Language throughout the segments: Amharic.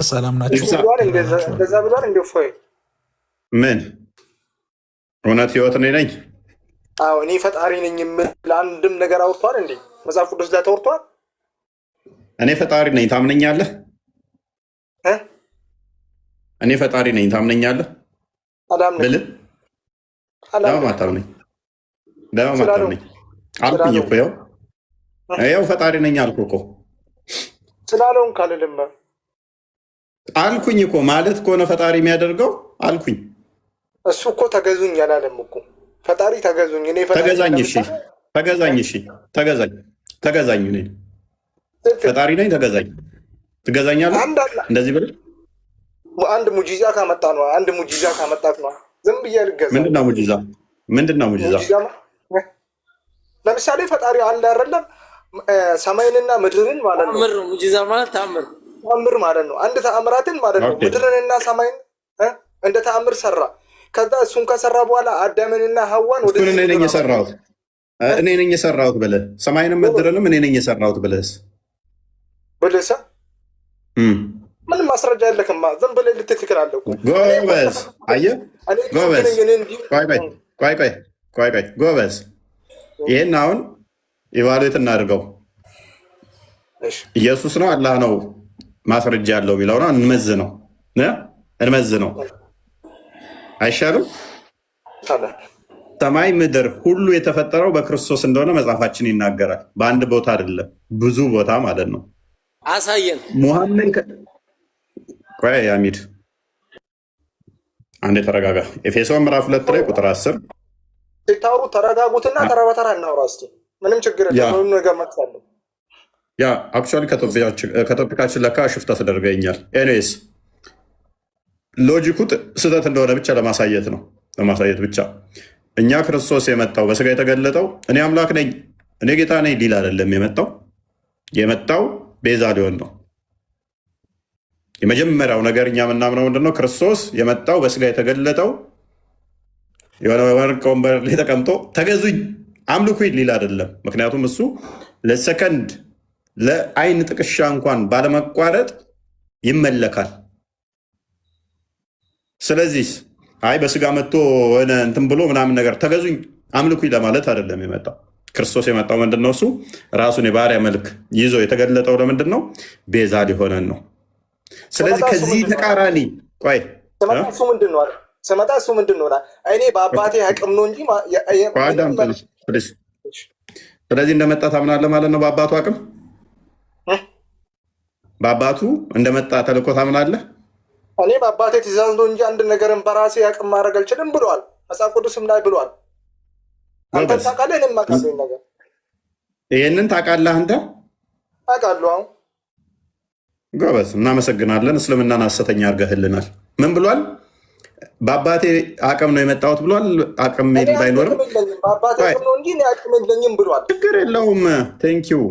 ሰላም ናችሁ? እንደዛ ብሏል። እንደ ፎይ ምን እውነት ህይወት እኔ ነኝ? አዎ እኔ ፈጣሪ ነኝ የምል አንድም ነገር አውርቷል እንዴ? መጽሐፍ ቅዱስ ላይ ተወርቷል? እኔ ፈጣሪ ነኝ ታምነኛለህ? እኔ ፈጣሪ ነኝ ታምነኛለህ? አላምንም። ለምን አታምነኝ? አልኩኝ እኮ ያው ፈጣሪ ነኝ አልኩ እኮ። ስላለውን ካልልም አልኩኝ እኮ ማለት ከሆነ ፈጣሪ የሚያደርገው አልኩኝ። እሱ እኮ ተገዙኝ አላለም እኮ ፈጣሪ ተገዙኝ። እኔ ተገዛኝ። እሺ ተገዛኝ። እሺ ተገዛኝ። እኔ ፈጣሪ ነኝ ተገዛኝ። ትገዛኛለህ? እንደዚህ ብለህ አንድ ሙጂዛ ካመጣ ነው። አንድ ሙጂዛ ካመጣት ነው ዝም ብዬ ልገዛ። ምንድነው ሙጂዛ? ምንድነው ሙጂዛ? ለምሳሌ ፈጣሪ አለ አይደለም? ሰማይንና ምድርን ማለት ነው። ተአምር ሙጂዛ ማለት ተአምር ማለት ነው። አንድ ተአምራትን ማለት ነው። ምድርንና ሰማይን እንደ ተአምር ሰራ። ከዛ እሱን ከሰራ በኋላ አዳምንና ሐዋን ወደ እኔ ነኝ የሰራሁት ብለህ ሰማይንም ምድርንም እኔ ነኝ የሰራሁት ብለህስ ምንም ማስረጃ የለክማ። ዝም ብለህ ልትትክላለህ እኮ ጎበዝ። አየህ ጎበዝ። ቆይ ጎበዝ። ይህን አሁን ኢቫሉዌት እናድርገው። ኢየሱስ ነው አላህ ነው ማስረጃ ያለው የሚለው ነው። እንመዝነው አይሻልም? ሰማይ ምድር ሁሉ የተፈጠረው በክርስቶስ እንደሆነ መጽሐፋችን ይናገራል። በአንድ ቦታ አይደለም፣ ብዙ ቦታ ማለት ነው። አሳየን። ሙሐመድ ቆይ አሚድ አንዴ ተረጋጋ። ኤፌሶን ምዕራፍ 2 ላይ ቁጥር 10 ሲታወሩ ተረጋጉትና ተራ በተራ እናውራ እስኪ። ምንም ችግር የለም። ነገር መጥፋለሁ ያ አክቹዋሊ ከቶፒካችን ለካ ሽፍታ ተደርገኛል። ኤኒዌይስ ሎጂኩ ስህተት እንደሆነ ብቻ ለማሳየት ብቻ እኛ ክርስቶስ የመጣው በስጋ የተገለጠው እኔ አምላክ ነኝ እኔ ጌታ ነኝ ሊል አይደለም። የመጣው ቤዛ ሊሆን ነው። የመጀመሪያው ነገር እኛ የምናምነው ምንድነው? ክርስቶስ የመጣው በስጋ የተገለጠው የሆነ ወርቅ ወንበር ላይ ተቀምጦ ተገዙኝ አምልኩኝ ሊል አይደለም። ምክንያቱም እሱ ለሰከንድ ለአይን ጥቅሻ እንኳን ባለመቋረጥ ይመለካል። ስለዚህ አይ በስጋ መጥቶ ሆነ እንትን ብሎ ምናምን ነገር ተገዙኝ አምልኩኝ ለማለት አይደለም የመጣው። ክርስቶስ የመጣው ምንድነው? እሱ ራሱን የባሪያ መልክ ይዞ የተገለጠው ለምንድን ነው? ቤዛ ሊሆነን ነው። ስለዚህ ከዚህ ተቃራኒ ቆይ ስመጣ እሱ ምንድን ነው? እኔ በአባቴ አቅም ነው እንጂ ስለዚህ እንደመጣ ታምናለህ ማለት ነው። በአባቱ አቅም በአባቱ እንደመጣ ተልኮ ታምናለህ። እኔ በአባቴ ትእዛዝ ነው እንጂ አንድ ነገርን በራሴ አቅም ማድረግ አልችልም ብሏል። መጽሐፍ ቅዱስም ላይ ብሏል። አንተ ታውቃለህ፣ እኔም አውቃለሁ። ነገር ይህንን ታውቃለህ አንተ? አውቃለሁ። አሁን ጎበዝ፣ እናመሰግናለን። እስልምናን ሐሰተኛ አድርገህልናል። ምን ብሏል? በአባቴ አቅም ነው የመጣሁት ብሏል። አቅም ባይኖርም በአባቴ አቅም ነው እንጂ አቅም የለኝም ብሏል። ችግር የለውም። ቴንኪው።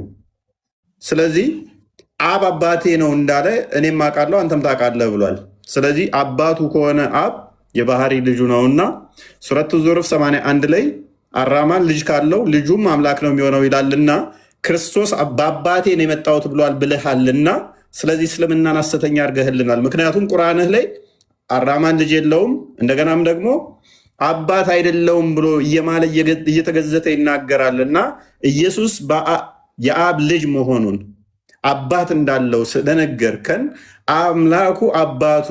ስለዚህ አብ አባቴ ነው እንዳለ እኔም አውቃለሁ አንተም ታውቃለህ ብሏል። ስለዚህ አባቱ ከሆነ አብ የባህሪ ልጁ ነውና ሱረቱ ዙሩፍ 81 ላይ አራማን ልጅ ካለው ልጁም አምላክ ነው የሚሆነው ይላልና ክርስቶስ በአባቴ ነው የመጣሁት ብሏል ብልሃልና፣ ስለዚህ እስልምናን ሐሰተኛ አድርገህልናል። ምክንያቱም ቁርአንህ ላይ አራማን ልጅ የለውም እንደገናም ደግሞ አባት አይደለውም ብሎ እየማለ እየተገዘተ ይናገራልና ኢየሱስ የአብ ልጅ መሆኑን አባት እንዳለው ስለነገርከን አምላኩ አባቱ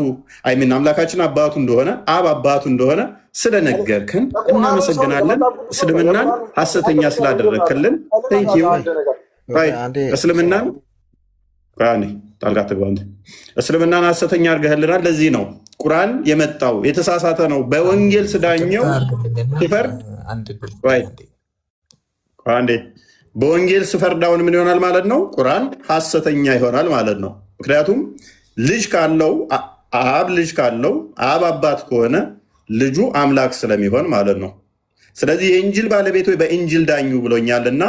አምላካችን አባቱ እንደሆነ አብ አባቱ እንደሆነ ስለነገርከን እናመሰግናለን። እስልምናን ሐሰተኛ ስላደረክልን እስልምናን እስልምናን ሐሰተኛ አድርገህልናል። ለዚህ ነው ቁርአን የመጣው የተሳሳተ ነው። በወንጌል ስዳኘው ሲፈርድ በወንጌል ስፈርዳውን ምን ይሆናል ማለት ነው? ቁርአን ሐሰተኛ ይሆናል ማለት ነው። ምክንያቱም ልጅ ካለው አብ ልጅ ካለው አብ አባት ከሆነ ልጁ አምላክ ስለሚሆን ማለት ነው። ስለዚህ የእንጅል ባለቤት ወይ በእንጅል ዳኙ ብሎኛልና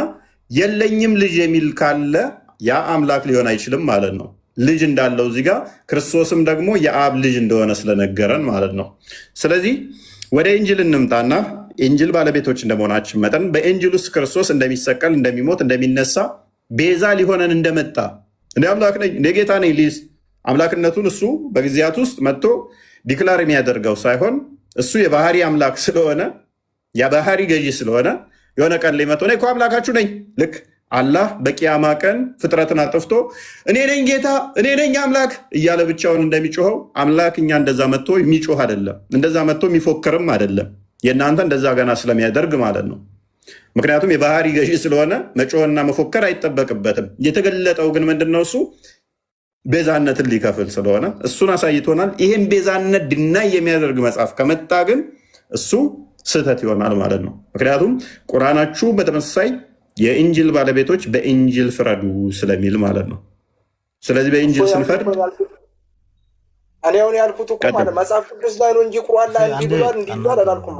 የለኝም ልጅ የሚል ካለ ያ አምላክ ሊሆን አይችልም ማለት ነው። ልጅ እንዳለው እዚህ ጋር ክርስቶስም ደግሞ የአብ ልጅ እንደሆነ ስለነገረን ማለት ነው። ስለዚህ ወደ ኢንጅል እንምጣና ኢንጅል ባለቤቶች እንደመሆናችን መጠን በኢንጅል ውስጥ ክርስቶስ እንደሚሰቀል፣ እንደሚሞት፣ እንደሚነሳ ቤዛ ሊሆነን እንደመጣ እኔ አምላክ ነኝ እኔ ጌታ ነኝ ሊስ አምላክነቱን እሱ በጊዜያት ውስጥ መጥቶ ዲክላር የሚያደርገው ሳይሆን እሱ የባህሪ አምላክ ስለሆነ የባህሪ ገዢ ስለሆነ የሆነ ቀን ላይ መጥቶ እኔ እኮ አምላካችሁ ነኝ ልክ አላህ በቂያማ ቀን ፍጥረትን አጥፍቶ እኔ ነኝ ጌታ እኔ ነኝ አምላክ እያለ ብቻውን እንደሚጮኸው አምላክ እኛ እንደዛ መጥቶ የሚጮህ አይደለም፣ እንደዛ መጥቶ የሚፎክርም አይደለም። የእናንተ እንደዛ ገና ስለሚያደርግ ማለት ነው። ምክንያቱም የባህሪ ገዢ ስለሆነ መጮህና መፎከር አይጠበቅበትም። የተገለጠው ግን ምንድነው? እሱ ቤዛነትን ሊከፍል ስለሆነ እሱን አሳይቶናል። ይህን ቤዛነት ድናይ የሚያደርግ መጽሐፍ ከመጣ ግን እሱ ስህተት ይሆናል ማለት ነው። ምክንያቱም ቁርአናችሁ በተመሳሳይ የኢንጅል ባለቤቶች በኢንጅል ፍረዱ ስለሚል ማለት ነው። ስለዚህ በኢንጅል ስንፈርድ እኔ አሁን ያልኩት እኮ ማለት መጽሐፍ ቅዱስ ላይ ነው እንጂ ቁርአን ላይ እንዲብሏል እንዲብሏል አላልኩም።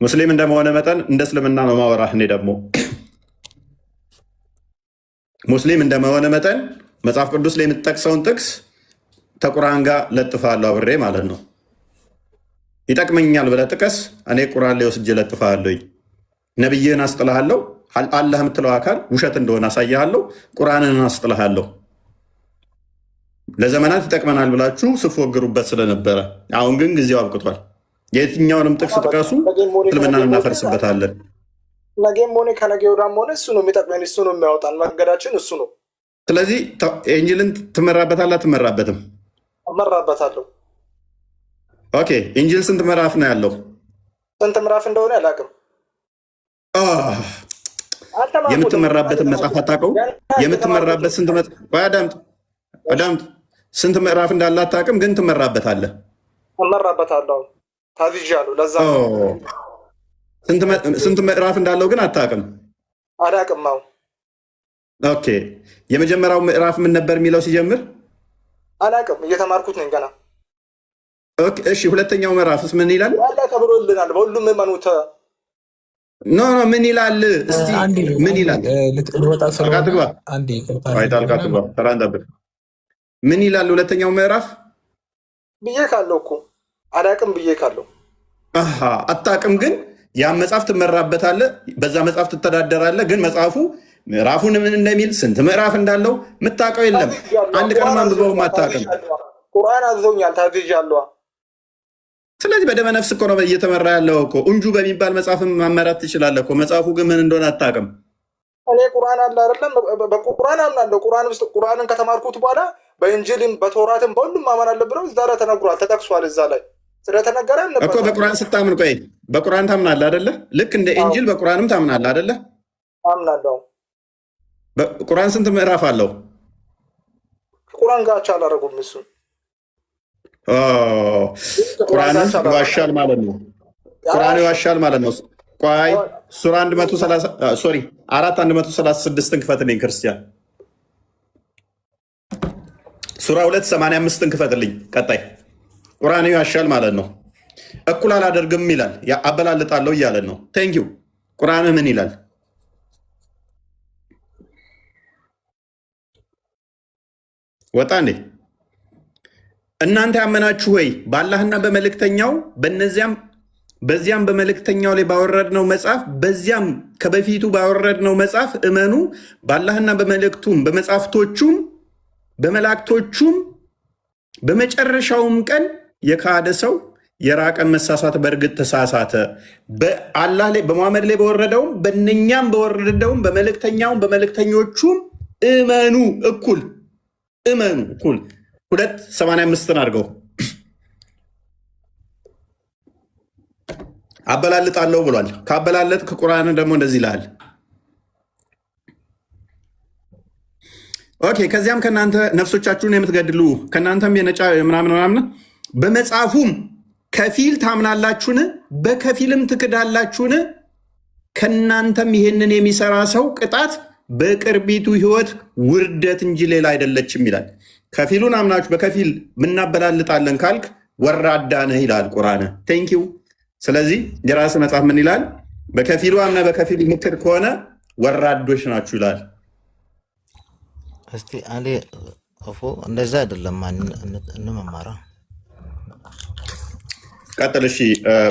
ሙስሊም እንደመሆነ መጠን እንደ እስልምና ነው ማወራህ። እኔ ደግሞ ሙስሊም እንደመሆነ መጠን መጽሐፍ ቅዱስ ላይ የምትጠቅሰውን ጥቅስ ከቁርአን ጋር ለጥፋለሁ አብሬ ማለት ነው። ይጠቅመኛል ብለህ ጥቀስ፣ እኔ ቁርአን ላይ ወስጄ ለጥፋለሁ። ነብይህን አስጥልሃለሁ፣ አላህ የምትለው አካል ውሸት እንደሆነ አሳያለሁ፣ ቁርአንን አስጥልሃለሁ። ለዘመናት ይጠቅመናል ብላችሁ ስፎግሩበት ስለነበረ አሁን ግን ጊዜው አብቅቷል። የትኛውንም ጥቅስ ጥቀሱ፣ እስልምናን እናፈርስበታለን። ነገም ሆነ ከነገ ወዲያም ሆነ እሱ ነው የሚጠቅመን፣ እሱ ነው የሚያወጣን፣ መንገዳችን እሱ ነው። ስለዚህ ኢንጅልን ትመራበታለህ አትመራበትም? እመራበታለሁ። ኦኬ፣ ኢንጅል ስንት ምዕራፍ ነው ያለው? ስንት ምዕራፍ እንደሆነ አላውቅም። የምትመራበትን መጽሐፍ አታውቀው? የምትመራበት አዳምጥ፣ ስንት ምዕራፍ እንዳለ አታውቅም፣ ግን ትመራበታለህ። እመራበታለሁ፣ ታዝዣለሁ። ለዛ ስንት ምዕራፍ እንዳለው ግን አታውቅም? አላውቅም። ኦኬ፣ የመጀመሪያው ምዕራፍ ምን ነበር የሚለው ሲጀምር? አላውቅም፣ እየተማርኩት ነኝ ገና። እሺ፣ ሁለተኛው ምዕራፍስ ምን ይላል? ተብሎልናል በሁሉም ሃይማኖት። ኖ ምን ይላል? እስቲ ምን ይላል? ምን ይላል ሁለተኛው ምዕራፍ? ብዬ ካለው እኮ አላውቅም ብዬ ካለው አታውቅም፣ ግን ያን መጽሐፍ ትመራበታለህ፣ በዛ መጽሐፍ ትተዳደራለህ። ግን መጽሐፉ ምዕራፉን ምን እንደሚል ስንት ምዕራፍ እንዳለው የምታውቀው የለም። አንድ ቀን አንብበውም አታውቅም። ቁርአን አዘውኛል፣ ታዝዣለሁ። ስለዚህ በደመ ነፍስ እኮ ነው እየተመራ ያለው እኮ። እንጁ በሚባል መጽሐፍም ማመራት ትችላለህ እኮ። መጽሐፉ ግን ምን እንደሆነ አታውቅም። እኔ ቁርአን አለ አይደለም፣ በቁርአን አምናለሁ። ቁርአንን ከተማርኩት በኋላ በእንጅልም በተውራትም በሁሉም ማመን አለ ብለው እዛ ላይ ተነግሯል፣ ተጠቅሷል። እዛ ላይ ስለተነገረ እኮ በቁርአን ስታምን፣ ቆይ በቁርአን ታምናለህ አይደለ? ልክ እንደ ኢንጅል በቁርአንም ታምናለህ አይደለ? አምናለሁ። ቁርአን ስንት ምዕራፍ አለው? ቁርአን ጋር አላደረጉም እሱን። ቁርአንን ይዋሻል ማለት ነው። ቁርአን ይዋሻል ማለት ነው። ቆይ ሱራ 4:136 ክፈትልኝ ክርስቲያን። ሱራ 2:85 ክፈትልኝ። ቀጣይ ቁርአን ይዋሻል ማለት ነው። እኩል አላደርግም ይላል፣ አበላልጣለሁ እያለን ነው። ቴንኪው። ቁርአን ምን ይላል? ወጣ እንዴ? እናንተ ያመናችሁ ወይ በአላህና በመልእክተኛው በዚያም በመልእክተኛው ላይ ባወረድነው መጽሐፍ በዚያም ከበፊቱ ባወረድነው መጽሐፍ እመኑ። በአላህና በመልእክቱም በመጽሐፍቶቹም በመላእክቶቹም በመጨረሻውም ቀን የካደ ሰው የራቀን መሳሳት በእርግጥ ተሳሳተ። በአላህ ላይ በሙሐመድ ላይ በወረደውም በእነኛም በወረደውም በመልእክተኛውም በመልእክተኞቹም እመኑ። እኩል እመኑ። እኩል 2:85 አድርገው። አበላልጣለሁ ብሏል። ካበላለጥ ከቁርአን ደግሞ እንደዚህ ይላል። ኦኬ። ከዚያም ከእናንተ ነፍሶቻችሁን የምትገድሉ ከእናንተም የነጫ ምናምን በመጽሐፉም ከፊል ታምናላችሁን? በከፊልም ትክዳላችሁን? ከእናንተም ይህንን የሚሰራ ሰው ቅጣት በቅርቢቱ ሕይወት ውርደት እንጂ ሌላ አይደለችም ይላል። ከፊሉን አምናችሁ በከፊል ምናበላልጣለን ካልክ ወራዳ ነህ ይላል ቁርአን። ቴንኪው። ስለዚህ የራስ መጽሐፍ ምን ይላል? በከፊሉ አምነህ በከፊሉ ምክር ከሆነ ወራዶች ናችሁ ይላል። እስቲ አንዴ እፎ እንደዛ አይደለም እንመማራ። ቀጥል። እሺ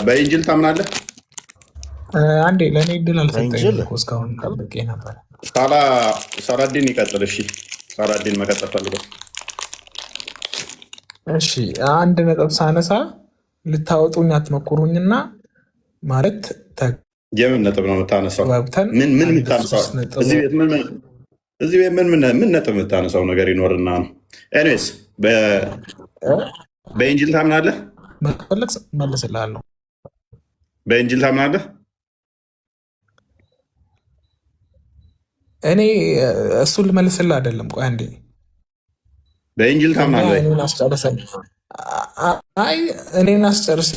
በኢንጅል ታምናለህ? አንዴ ለእኔ እድል አልሰጠኝም እኮ እስካሁን ጠብቄ ነበር። ሳላዲን ይቀጥል። እሺ ሳላዲን መቀጠል ፈልጎ እሺ አንድ ነጥብ ሳነሳ ልታወጡኝ አትሞክሩኝና ማለት የምን ነጥብ ነው የምታነሳው? ተግባብተን ምን የምታነሳው? እዚህ ቤት ምን ነጥብ የምታነሳው ነገር ይኖርና ነው? ኤኒዌይስ በኢንጂል ታምናለህ? መፈለግ መልስልሃለሁ። በኢንጂል ታምናለህ? እኔ እሱን ልመልስልህ አይደለም። ቆይ አንዴ በኢንጂል ታምናለህ? እኔን አስጨርሰኝ። አይ እኔን አስጨርስ።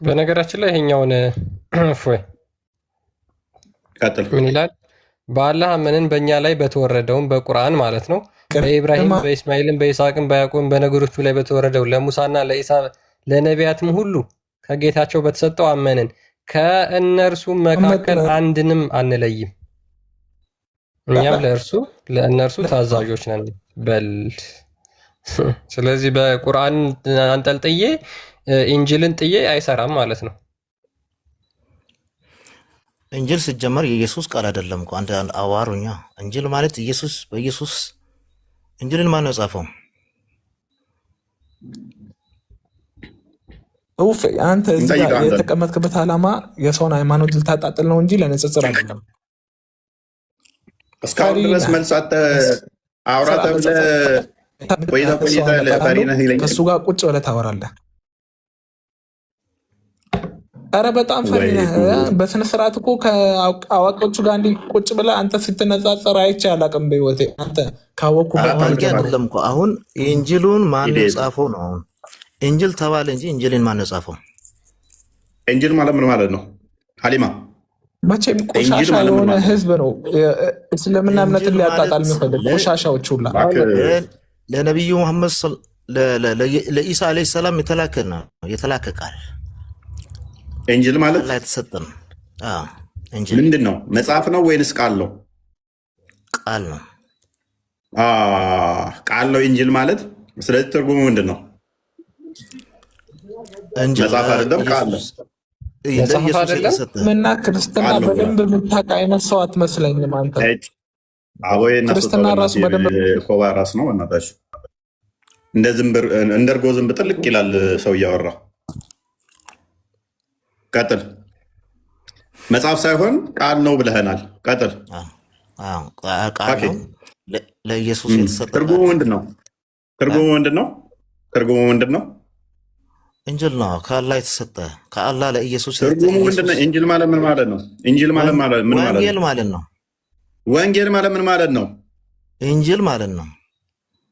በነገራችን ላይ ይሄኛውን እፎይ ቀጥል። ምን ይላል? በአላህ አመንን በእኛ ላይ በተወረደውም በቁርአን ማለት ነው በኢብራሂም በኢስማኤልም በይስሐቅም በያዕቆብም በነገሮቹ ላይ በተወረደው ለሙሳና ለኢሳ ለነቢያትም ሁሉ ከጌታቸው በተሰጠው አመንን ከእነርሱ መካከል አንድንም አንለይም እኛም ለእነርሱ ታዛዦች ነን በል። ስለዚህ በቁርአን አንጠልጥዬ ኢንጂልን ጥዬ አይሰራም ማለት ነው። እንጅል ሲጀመር የኢየሱስ ቃል አይደለም እኮ አንተ አዋሩኛ። እንጅል ማለት ኢየሱስ በኢየሱስ እንጅልን ማን ነው ጻፈው? ኡፍ አንተ እዚህ ጋር የተቀመጥክበት ዓላማ የሰውን ሃይማኖት ልታጣጥል ነው እንጂ ለንጽጽር አይደለም። እስካሁን ድረስ መልሳት አውራ ተብለህ ቆይተህ ይለኛል። ከእሱ ጋር ቁጭ ብለህ ታወራለህ። ኧረ በጣም ፈሪ ነህ። በስነ ስርዓት እኮ ከአዋቂዎቹ ጋር እንዲህ ቁጭ ብለህ አንተ ስትነጻጸር አይቼ አላውቅም በህይወቴ። አንተ ካወቅኩበት አይደለም እኮ አሁን ኢንጂሉን ማን ጻፈው ነው? አሁን ኢንጂል ተባለ እንጂ ኢንጂልን ማን ጻፈው? ኢንጂል ማለት ምን ማለት ነው ሀሊማ? መቼም ቆሻሻ የሆነ ህዝብ ነው እስልምና እምነትን ሊያጣጣል የሚፈልግ ቆሻሻዎች ሁላ ለነቢዩ መሐመድ ለኢሳ ዓለይሂ ሰላም የተላከ ቃል ኢንጂል ማለት ላይ ተሰጠን። ምንድን ነው? መጽሐፍ ነው ወይንስ ቃል ነው? ቃል ነው። ቃል ነው ኢንጂል ማለት። ስለዚህ ትርጉሙ ምንድን ነው? መጽሐፍ አይደለም፣ ቃል ነው። ምና ክርስትና በደንብ የምታውቅ አይነት ሰው አትመስለኝም አንተ። ክርስትና ራሱ በደንብ ኮባ ራስ ነው። እናታችሁ እንደ እርጎ ዝንብ ጥልቅ ይላል ሰው እያወራ። ቀጥል። መጽሐፍ ሳይሆን ቃል ነው ብለህናል። ቀጥል። ቃል ነው ለኢየሱስ የተሰጠ። ትርጉሙ ምንድን ነው? ትርጉሙ ምንድን ነው? እንጅል ነው ከአላህ የተሰጠ ከአላህ ለኢየሱስ። ትርጉሙ ምንድን ነው? ኢንጂል ማለት ምን ማለት ነው? ኢንጂል ማለት ምን ማለት ነው? ወንጌል ማለት ነው። ወንጌል ማለት ምን ማለት ነው? ኢንጂል ማለት ነው።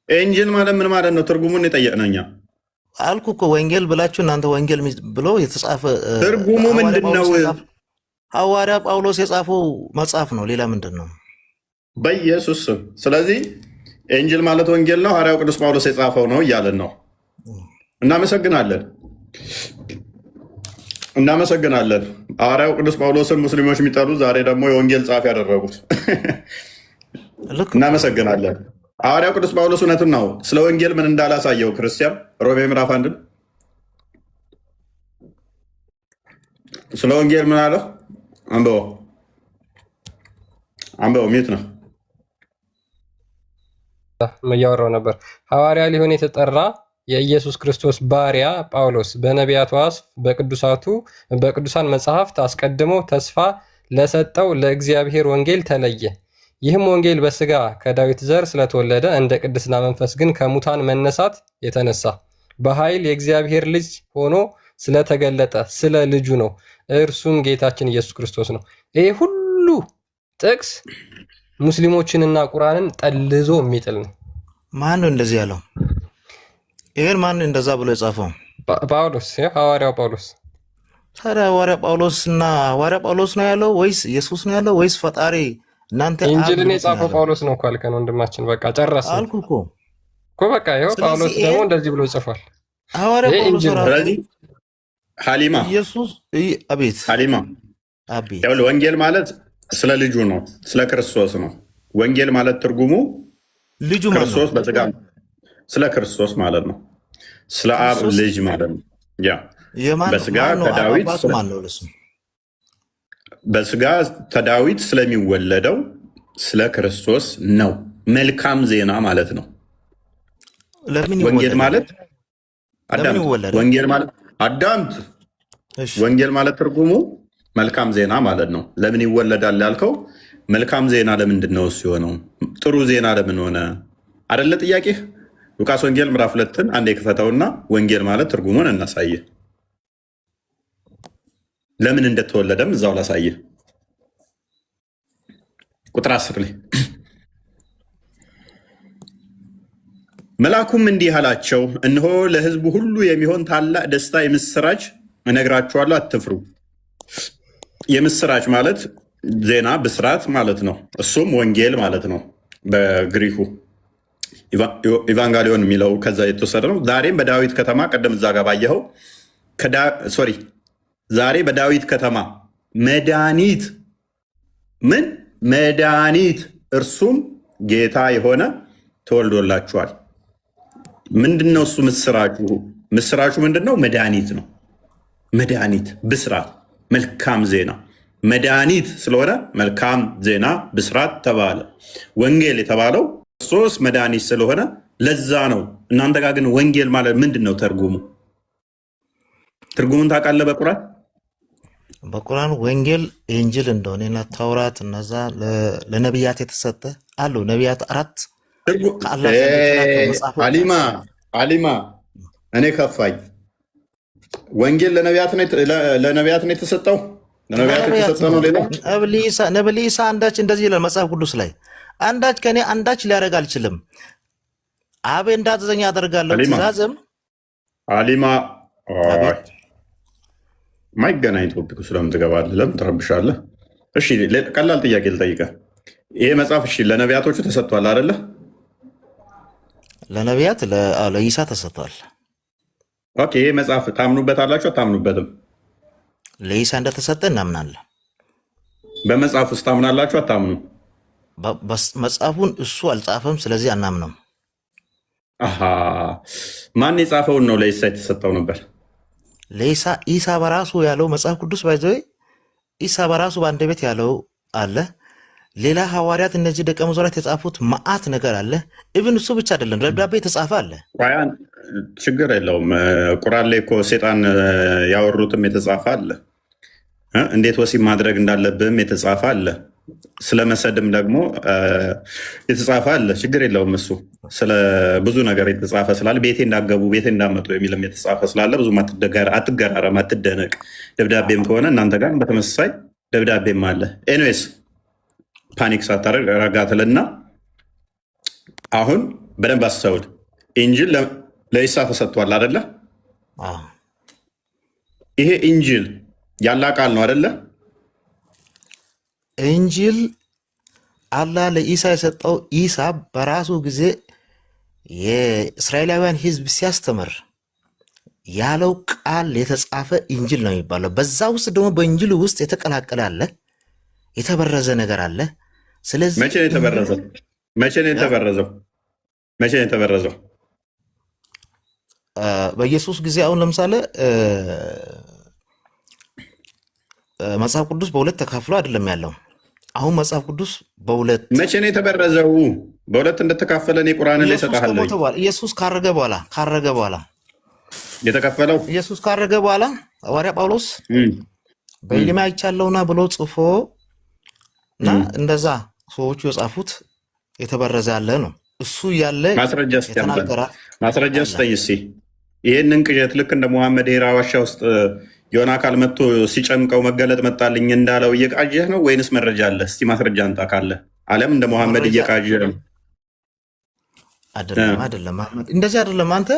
ኢንጂል ማለት ምን ማለት ነው? ትርጉሙን የጠየቅነው እኛ አልኩ እኮ ወንጌል ብላችሁ እናንተ ወንጌል ብሎ የተጻፈ ትርጉሙ ምንድን ነው? ሐዋርያ ጳውሎስ የጻፈው መጽሐፍ ነው። ሌላ ምንድን ነው? በኢየሱስ ስም። ስለዚህ ኢንጂል ማለት ወንጌል ነው፣ ሐዋርያው ቅዱስ ጳውሎስ የጻፈው ነው እያለን ነው። እናመሰግናለን። ሐዋርያው ቅዱስ ጳውሎስን ሙስሊሞች የሚጠሉ ዛሬ ደግሞ የወንጌል ጸሐፊ ያደረጉት። እናመሰግናለን። ሐዋርያው ቅዱስ ጳውሎስ እውነትን ነው ስለ ወንጌል ምን እንዳላሳየው ክርስቲያን ሮሜ ምዕራፍ 1 ስለ ወንጌል ምን አለው? አንበው ሚት ነው እያወራው ነበር። ሐዋርያ ሊሆን የተጠራ የኢየሱስ ክርስቶስ ባሪያ ጳውሎስ በነቢያቱ አፍ በቅዱሳን መጽሐፍት አስቀድሞ ተስፋ ለሰጠው ለእግዚአብሔር ወንጌል ተለየ። ይህም ወንጌል በስጋ ከዳዊት ዘር ስለተወለደ እንደ ቅድስና መንፈስ ግን ከሙታን መነሳት የተነሳ በኃይል የእግዚአብሔር ልጅ ሆኖ ስለተገለጠ ስለ ልጁ ነው። እርሱም ጌታችን ኢየሱስ ክርስቶስ ነው። ይሄ ሁሉ ጥቅስ ሙስሊሞችንና ቁርአንን ጠልዞ የሚጥል ነው። ማን ነው እንደዚህ ያለው? ይሄን ማን እንደዛ ብሎ የጻፈው? ጳውሎስ፣ ሐዋርያው ጳውሎስ። ታዲያ ሐዋርያ ጳውሎስ ነው ያለው ወይስ ኢየሱስ ነው ያለው ወይስ ፈጣሪ? እናንተ ኢንጂልን የጻፈው ጳውሎስ ነው እኮ አልከን ወንድማችን። በቃ ጨረስን አልኩ እኮ በቃ ይኸው ጳውሎስ ደግሞ እንደዚህ ብሎ ጽፏል። ሐዋርያ ጳውሎስ ስለዚህ ሀሊማ ኢየሱስ አቤት ሀሊማ አቤት ወንጌል ማለት ስለ ልጁ ነው፣ ስለ ክርስቶስ ነው። ወንጌል ማለት ትርጉሙ ልጁ ክርስቶስ በስጋ ስለ ክርስቶስ ማለት ነው። ስለ አብ ልጅ ማለት ነው። ያ በስጋ ከዳዊት በስጋ ከዳዊት ስለሚወለደው ስለ ክርስቶስ ነው። መልካም ዜና ማለት ነው። ለምን ወንጌል ይወለዳል? ማለት ለምን አዳምጥ። ይወለዳል? ወንጌል ማለት አዳምጥ። እሺ ወንጌል ማለት ትርጉሙ መልካም ዜና ማለት ነው። ለምን ይወለዳል ያልከው መልካም ዜና ለምንድን ነው እሱ የሆነው? ጥሩ ዜና ለምን ሆነ አይደለ ጥያቄህ? ሉቃስ ወንጌል ምዕራፍ 2ን አንዴ ክፈተውና ወንጌል ማለት ትርጉሙን እናሳየ። ለምን እንደተወለደም እዛው ላሳየ። ቁጥር 10 ላይ መልአኩም እንዲህ አላቸው፣ እነሆ ለሕዝቡ ሁሉ የሚሆን ታላቅ ደስታ የምስራች እነግራችኋለሁ፣ አትፍሩ። የምስራች ማለት ዜና ብስራት ማለት ነው። እሱም ወንጌል ማለት ነው። በግሪኩ ኢቫንጋሊዮን የሚለው ከዛ የተወሰደ ነው። ዛሬም በዳዊት ከተማ ቀደም እዛ ጋር ባየኸው ዛሬ በዳዊት ከተማ መድኃኒት ምን መድኃኒት እርሱም ጌታ የሆነ ተወልዶላችኋል። ምንድነው እሱ ምስራቹ? ምስራቹ ምንድነው? መድኃኒት ነው። መድኃኒት ብስራት፣ መልካም ዜና መድኃኒት ስለሆነ መልካም ዜና ብስራት ተባለ። ወንጌል የተባለው ክርስቶስ መድኃኒት ስለሆነ ለዛ ነው። እናንተ ጋር ግን ወንጌል ማለት ምንድን ነው ትርጉሙ? ትርጉሙን ታውቃለህ? በቁርአን ወንጌል ኢንጅል እንደሆነና ተውራት እነዛ ለነቢያት የተሰጠ አሉ። ነቢያት 4 ከአላህ አሊማ እኔ ከፋኝ። ወንጌል ለነቢያት ነው የተሰጠው። ለነቢያት የተሰጠ ነው። ሌላ ነብይ ኢሳ አንዳች እንደዚህ ይላል መጽሐፍ ቅዱስ ላይ አንዳች ከኔ አንዳች ሊያደርግ አልችልም፣ አብ እንዳዘዘኝ አደርጋለሁ። ትእዛዝም አሊማ ማይገናኝ ቶፒክ ስለምን ትገባለህ? ለምን ትረብሻለህ? እሺ ቀላል ጥያቄ ልጠይቀህ። ይሄ መጽሐፍ እሺ ለነቢያቶቹ ተሰጥቷል አይደለ? ለነቢያት ለኢሳ ተሰጥቷል። ኦኬ ይሄ መጽሐፍ ታምኑበት አላችሁ አታምኑበትም? ለኢሳ እንደተሰጠ እናምናለን። በመጽሐፍ ውስጥ ታምናላችሁ አታምኑ? መጽሐፉን እሱ አልጻፈም፣ ስለዚህ አናምነው። ማን የጻፈውን ነው ለኢሳ የተሰጠው ነበር? ለኢሳ ኢሳ በራሱ ያለው መጽሐፍ ቅዱስ ባይዘ ኢሳ በራሱ በአንድ ቤት ያለው አለ። ሌላ ሐዋርያት እነዚህ ደቀ መዛሙርት የጻፉት መዓት ነገር አለ። ኢቭን እሱ ብቻ አይደለም፣ ደብዳቤ የተጻፈ አለ። ችግር የለውም። ቁርአን ላይ እኮ ሴጣን ያወሩትም የተጻፈ አለ። እንዴት ወሲብ ማድረግ እንዳለብህም የተጻፈ አለ። ስለ መሰድም ደግሞ የተጻፈ አለ። ችግር የለውም። እሱ ስለ ብዙ ነገር የተጻፈ ስላለ ቤቴ እንዳገቡ ቤቴ እንዳመጡ የሚልም የተጻፈ ስላለ ብዙም አትገራረም፣ አትደነቅ። ደብዳቤም ከሆነ እናንተ ጋር በተመሳሳይ ደብዳቤም አለ። ኤኒዌይስ ፓኒክ ሳታደርግ ረጋ ትልና አሁን በደንብ አስተውል። ኢንጂል ለኢሳ ተሰጥቷል አደለ? ይሄ ኢንጂል ያላ ቃል ነው አደለ? ኢንጂል አላህ ለኢሳ የሰጠው ኢሳ በራሱ ጊዜ የእስራኤላውያን ሕዝብ ሲያስተምር ያለው ቃል የተጻፈ ኢንጂል ነው የሚባለው። በዛ ውስጥ ደግሞ በኢንጂል ውስጥ የተቀላቀለ አለ፣ የተበረዘ ነገር አለ። ስለዚህ መቼ ነው የተበረዘው? መቼ ነው የተበረዘው? በኢየሱስ ጊዜ አሁን ለምሳሌ መጽሐፍ ቅዱስ በሁለት ተካፍሎ አይደለም ያለው። አሁን መጽሐፍ ቅዱስ በሁለት መቼ ነው የተበረዘው? በሁለት እንደተካፈለ እኔ ቁርአን ላይ ሰጣለሁ። ኢየሱስ ካረገ በኋላ የተከፈለው ኢየሱስ ካረገ በኋላ ሐዋርያ ጳውሎስ በኢሊማ አይቻለውና ብሎ ጽፎ እና እንደዛ ሰዎቹ የጻፉት የተበረዘ ያለ ነው። እሱ ያለ ማስረጃ ስጠኝ እስኪ። ይህንን ቅዠት ልክ እንደ ሙሐመድ ሄራ ዋሻ ውስጥ የሆነ አካል መጥቶ ሲጨምቀው መገለጥ መጣልኝ እንዳለው እየቃጀህ ነው ወይንስ መረጃ አለ? እስቲ ማስረጃ አንጣ ካለ። አለም እንደ ሙሐመድ እየቃጀህ ነው? አይደለም፣ እንደዚህ አይደለም። አንተ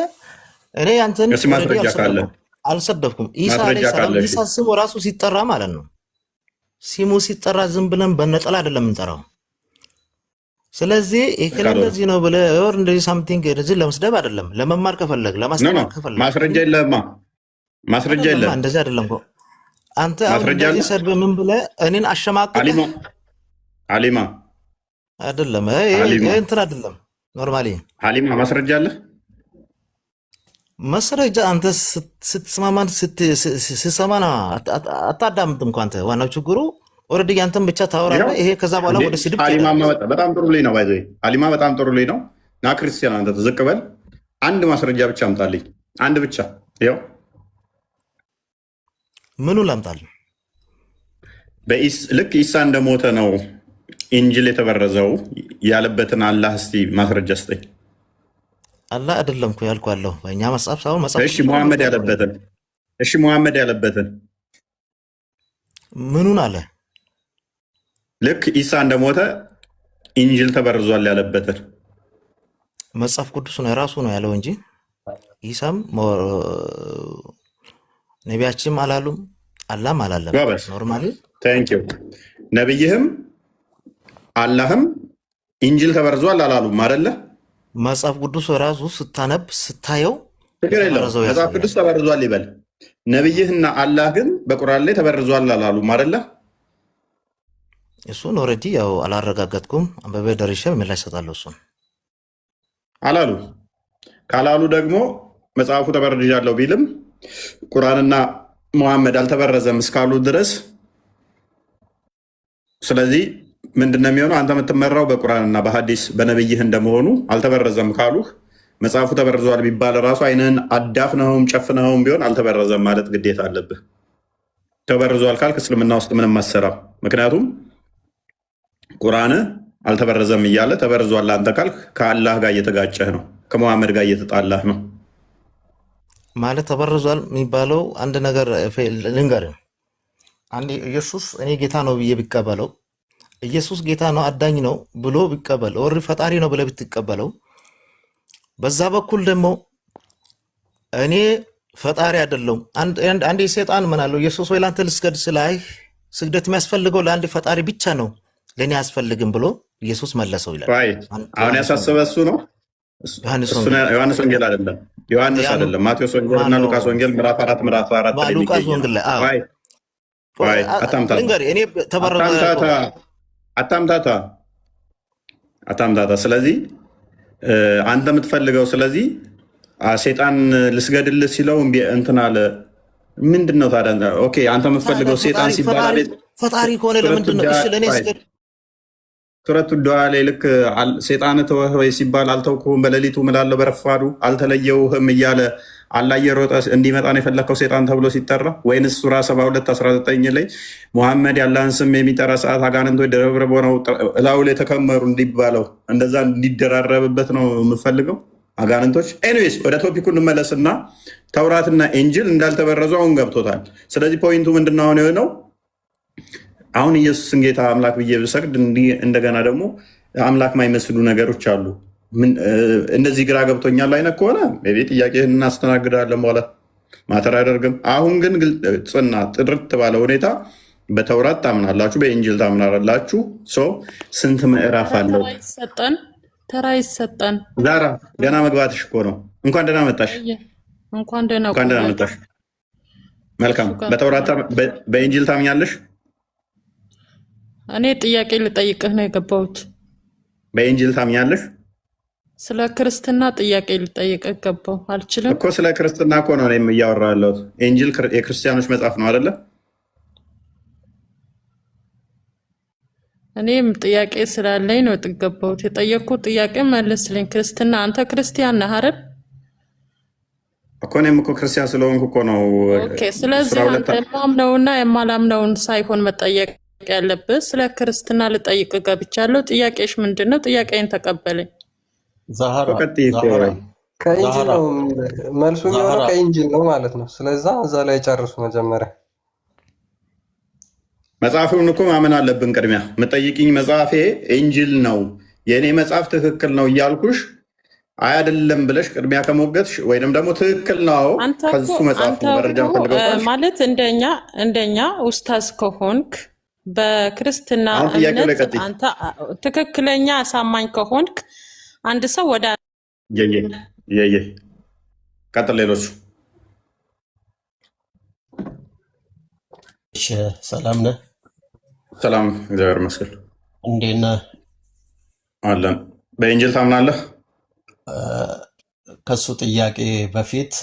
እኔ አንተን ማስረጃ ካለ አልሰደብኩም። ኢሳ ስሙ ራሱ ሲጠራ ማለት ነው። ሲሙ ሲጠራ ዝም ብለን በነጠላ አይደለም የምንጠራው። ስለዚህ ይሄን እንደዚህ ነው ብለህ ወር እንደዚህ ሳምቲንግ እንደዚህ ለመስደብ አይደለም። ለመማር ከፈለግ ለማስተማር ከፈለግ ማስረጃ የለህማ። ማስረጃ የለም። እንደዚህ አይደለም እኮ አንተ እንደዚህ ሰድብ ምን ብለህ እኔን አሸማቀቅ አሊማ አይደለም። ይሄ እንትን አይደለም። ኖርማሊ አሊማ ማስረጃ አለ። ማስረጃ አንተ ስትሰማማን ስትሰማና አታዳምጥ እንኳን አንተ። ዋናው ችግሩ ኦልሬዲ አንተም ብቻ ታወራለህ። ይሄ ከዛ በኋላ ወደ ስድብ አሊማ በጣም ጥሩ ልጅ ነው። ባይዘይ አሊማ በጣም ጥሩ ልጅ ነው። ና ክርስቲያን አንተ ዝቅ በል። አንድ ማስረጃ ብቻ አምጣልኝ። አንድ ብቻ። ያው ምኑ ላምጣልህ? ልክ ኢሳ እንደሞተ ነው ኢንጅል የተበረዘው ያለበትን አላህ እስቲ ማስረጃ ስጠኝ። አላህ አይደለም እኮ ያልኩህ አለሁ በእኛ መጽሐፍ ሳይሆን መጽሐፍ እሺ ሙሐመድ ያለበትን ሙሐመድ ያለበትን ምኑን አለ? ልክ ኢሳ እንደሞተ ኢንጅል ተበርዟል ያለበትን መጽሐፍ ቅዱስ ነው የራሱ ነው ያለው እንጂ ኢሳም ነቢያችንም አላሉም አላህም አላለም። ኖርማሊ ታንኪዩ። ነብይህም አላህም ኢንጅል ተበርዟል አላሉም አይደለ? መጽሐፍ ቅዱስ ራሱ ስታነብ ስታየው ችግር የለውም። መጽሐፍ ቅዱስ ተበርዟል ይበል። ነብይህና አላህ ግን በቁርአን ላይ ተበርዟል አላሉም አይደለ? እሱን ኦልሬዲ ያው አላረጋገጥኩም። አንበበ ደርሼ ምላሽ እሰጣለሁ። እሱን አላሉ። ካላሉ ደግሞ መጽሐፉ ተበርጃለሁ ቢልም ቁርአንና ሙሐመድ አልተበረዘም እስካሉ ድረስ ስለዚህ ምንድነው የሚሆነው? አንተ የምትመራው በቁርአንና በሐዲስ በነብይህ እንደመሆኑ አልተበረዘም ካሉህ መጽሐፉ ተበርዟል ቢባል ራሱ አይንህን አዳፍነውም ጨፍነውም ቢሆን አልተበረዘም ማለት ግዴታ አለብህ። ተበርዟል ካልክ እስልምና ውስጥ ምንም አትሰራም። ምክንያቱም ቁርአን አልተበረዘም እያለ ተበርዟል አንተ ካልክ ከአላህ ጋር እየተጋጨህ ነው፣ ከሙሐመድ ጋር እየተጣላህ ነው። ማለት ተበርዟል የሚባለው አንድ ነገር ልንገርህ። አንድ ኢየሱስ እኔ ጌታ ነው ብዬ ቢቀበለው ኢየሱስ ጌታ ነው አዳኝ ነው ብሎ ቢቀበል ወር ፈጣሪ ነው ብለህ ብትቀበለው በዛ በኩል ደግሞ እኔ ፈጣሪ አይደለሁም አንድ ሰይጣን ምን አለው ኢየሱስ ወይ ላንተ ልስገድ ስላይ ስግደት የሚያስፈልገው ለአንድ ፈጣሪ ብቻ ነው ለኔ አያስፈልግም ብሎ ኢየሱስ መለሰው ይላል። አሁን ያሳሰበ እሱ ነው። ዮሐንስ ወንጌል አይደለም፣ ዮሐንስ አይደለም፣ ማቴዎስ ወንጌል እና ሉቃስ ወንጌል ምዕራፍ 4 ምዕራፍ 4 ላይ ሉቃስ ወንጌል ላይ አታምታታ። ስለዚህ አንተ የምትፈልገው ስለዚህ ሴጣን ልስገድልህ ሲለው እንትን አለ። ምንድን ነው ታዲያ? ኦኬ አንተ የምትፈልገው ሴጣን ሲባል ፈጣሪ ከሆነ ለምንድን ነው? እሺ ለእኔ ስገድ። ሱረቱ ዱዓ ላይ ልክ ሴጣን ተወህ ወይ ሲባል አልተውኩህም፣ በሌሊቱ እምላለሁ በረፋዱ አልተለየውህም እያለ አላህ እየሮጠ እንዲመጣ ነው የፈለግከው ሴጣን ተብሎ ሲጠራ? ወይንስ ሱራ 72:19 ላይ ሙሐመድ ያላህን ስም የሚጠራ ሰዓት አጋንንቶች ደረብረቦ ነው እላዩ ላይ ተከመሩ እንዲባለው እንደዛ እንዲደራረብበት ነው የምፈልገው አጋንንቶች? ኤኒዌይስ ወደ ቶፒኩ እንመለስና ተውራትና ኢንጅል እንዳልተበረዙ አሁን ገብቶታል። ስለዚህ ፖይንቱ ምንድነው አሁን የሆነው? አሁን ኢየሱስን ጌታ አምላክ ብዬ ብሰግድ እንደገና ደግሞ አምላክ ማይመስሉ ነገሮች አሉ። እንደዚህ ግራ ገብቶኛል አይነት ከሆነ ቤት ጥያቄህን እናስተናግዳለን፣ በኋላ ማተር አያደርግም። አሁን ግን ግልጽና ጥርት ባለ ሁኔታ በተውራት ታምናላችሁ፣ በኢንጅል ታምናላችሁ። ስንት ምዕራፍ አለው? ተራ ይሰጠን። ዛራ ገና መግባትሽ እኮ ነው። እንኳን ደህና መጣሽ። እንኳን ደህና መጣሽ። መልካም። በተውራት በኢንጅል ታምኛለሽ? እኔ ጥያቄ ልጠይቅህ ነው የገባሁት። በኢንጅል ታምኛለሽ? ስለ ክርስትና ጥያቄ ልጠይቅህ ገባሁ። አልችልም እኮ ስለ ክርስትና እኮ ነው እኔም እያወራሁ ያለሁት። ኢንጅል የክርስቲያኖች መጽሐፍ ነው አይደለ? እኔም ጥያቄ ስላለኝ ነው የገባሁት። የጠየቅኩት ጥያቄ መልስልኝ። ክርስትና አንተ ክርስቲያን ነህ አይደል? እኮ እኔም እኮ ክርስቲያን ስለሆንኩ እኮ ነው። ኦኬ። ስለዚህ አንተ የማምነውና የማላምነውን ሳይሆን መጠየቅ ያለብህ ስለ ክርስትና ልጠይቅ ገብቻለሁ። ጥያቄሽ ምንድን ነው? ጥያቄን ተቀበለኝ። ከኢንጂል ነው መልሱ የሚሆነው፣ ከኢንጂል ነው ማለት ነው። ስለዛ እዛ ላይ ጨርሱ። መጀመሪያ መጽሐፉን እኮ ማመን አለብን። ቅድሚያ የምጠይቅኝ መጽሐፌ ኢንጂል ነው የእኔ መጽሐፍ ትክክል ነው እያልኩሽ አይደለም ብለሽ ቅድሚያ ከሞገትሽ ወይንም ደግሞ ትክክል ነው ከሱ መጽሐፍ መረጃ ማለት እንደኛ ኡስታዝ ከሆንክ በክርስትና እምነት አንተ ትክክለኛ አሳማኝ ከሆንክ አንድ ሰው ወደ ቀጥል። ሌሎቹ ሰላም ነህ? ሰላም፣ እግዚአብሔር ይመስገን። እንዴት ነህ? አለን። በኢንጅል ታምናለህ? ከሱ ጥያቄ በፊት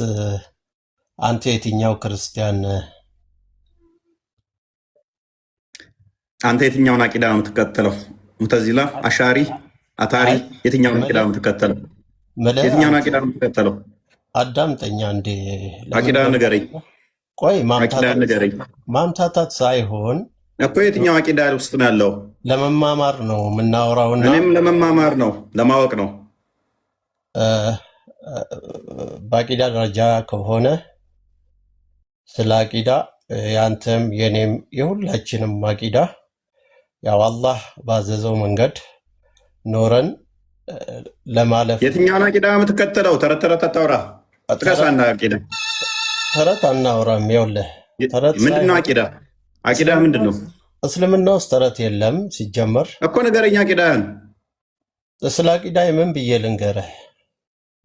አንተ የትኛው ክርስቲያን ነህ? አንተ የትኛውን አቂዳ ነው የምትከተለው? ሙተዚላ፣ አሻሪ፣ አታሪ የትኛውን አቂዳ ነው የምትከተለው? የትኛውን አቂዳ ነው የምትከተለው? አዳምጠኛ እንዴ አቂዳ ንገረኝ። ቆይ አቂዳ ንገረኝ ማምታታት ሳይሆን እኮ የትኛው አቂዳ ውስጥ ነው ያለው? ለመማማር ነው የምናወራውና እኔም ለመማማር ነው ለማወቅ ነው። በአቂዳ ደረጃ ከሆነ ስለ አቂዳ ያንተም የኔም የሁላችንም አቂዳ ያው አላህ ባዘዘው መንገድ ኖረን ለማለፍ። የትኛውን አቂዳ የምትከተለው? ተረት ተረት አታውራ። ጥቀሳና አቂዳ ተረት አናውራም። ይኸውልህ ምንድን ነው አቂዳ? አቂዳ ምንድን ነው? እስልምና ውስጥ ተረት የለም ሲጀመር እኮ ንገረኝ አቂዳህን። ስለ አቂዳ ምን ብዬ ልንገርህ?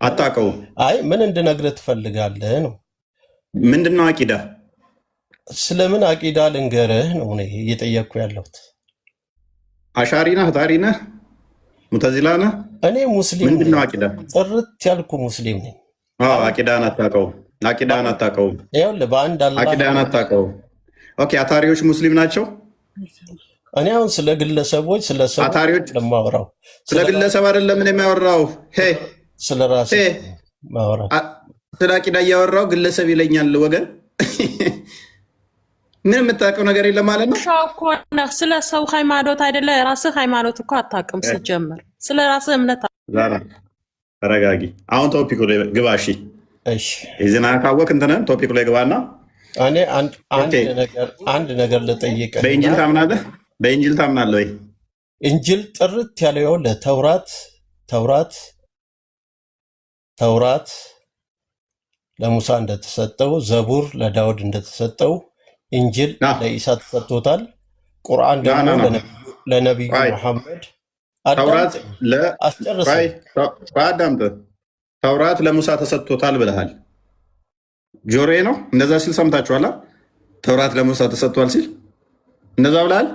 አታውቀውም? አይ ምን እንድነግርህ ትፈልጋለህ ነው? ምንድን ነው አቂዳ? ስለምን አቂዳ ልንገርህ ነው እኔ እየጠየቅኩ ያለሁት። አሻሪ ነህ? ታሪ ነህ? ሙተዚላ ነህ? እኔ ሙስሊም ምንድን ነው አቂዳ? ጥርት ያልኩ ሙስሊም ነኝ። አቂዳህን አታውቀውም? አቂዳህን አታውቀውም? ይኸውልህ በአንድ አላህ አቂዳህን አታውቀውም? ኦኬ አታሪዎች ሙስሊም ናቸው? እኔ አሁን ስለ ግለሰቦች ስለ አታሪዎች ለማወራው ስለ ግለሰብ አይደለም ምን የሚያወራው? ስለ ራሴ ማወራው ስለ አቂዳ እያወራው ግለሰብ ይለኛል ወገን። ምን የምታውቀው ነገር የለም ማለት ነው። ስለ ሰው ሃይማኖት አይደለ? ራስህ ሃይማኖት እኮ አታውቅም ሲጀመር። ስለ ራስህ እምነት ተረጋጊ። አሁን ቶፒኩ ላይ ግባ። እሺ የዜና ካወቅ እንትነን ቶፒኩ ላይ ግባና እኔ አንድ ነገር ልጠይቅ። በኢንጂል ታምናለህ? በኢንጂል ታምናለህ ወይ? ኢንጂል ጥርት ያለው ተውራት ለሙሳ እንደተሰጠው፣ ዘቡር ለዳውድ እንደተሰጠው፣ ኢንጂል ለኢሳ ተሰጥቶታል። ቁርአን ደግሞ ለነቢዩ መሐመድ ተውራት ለሙሳ ተሰጥቶታል ብለሃል። ጆሮዬ ነው እንደዛ ሲል ሰምታችኋላ? ተውራት ለሙሳ ተሰጥቷል ሲል እንደዛ ብለሃል?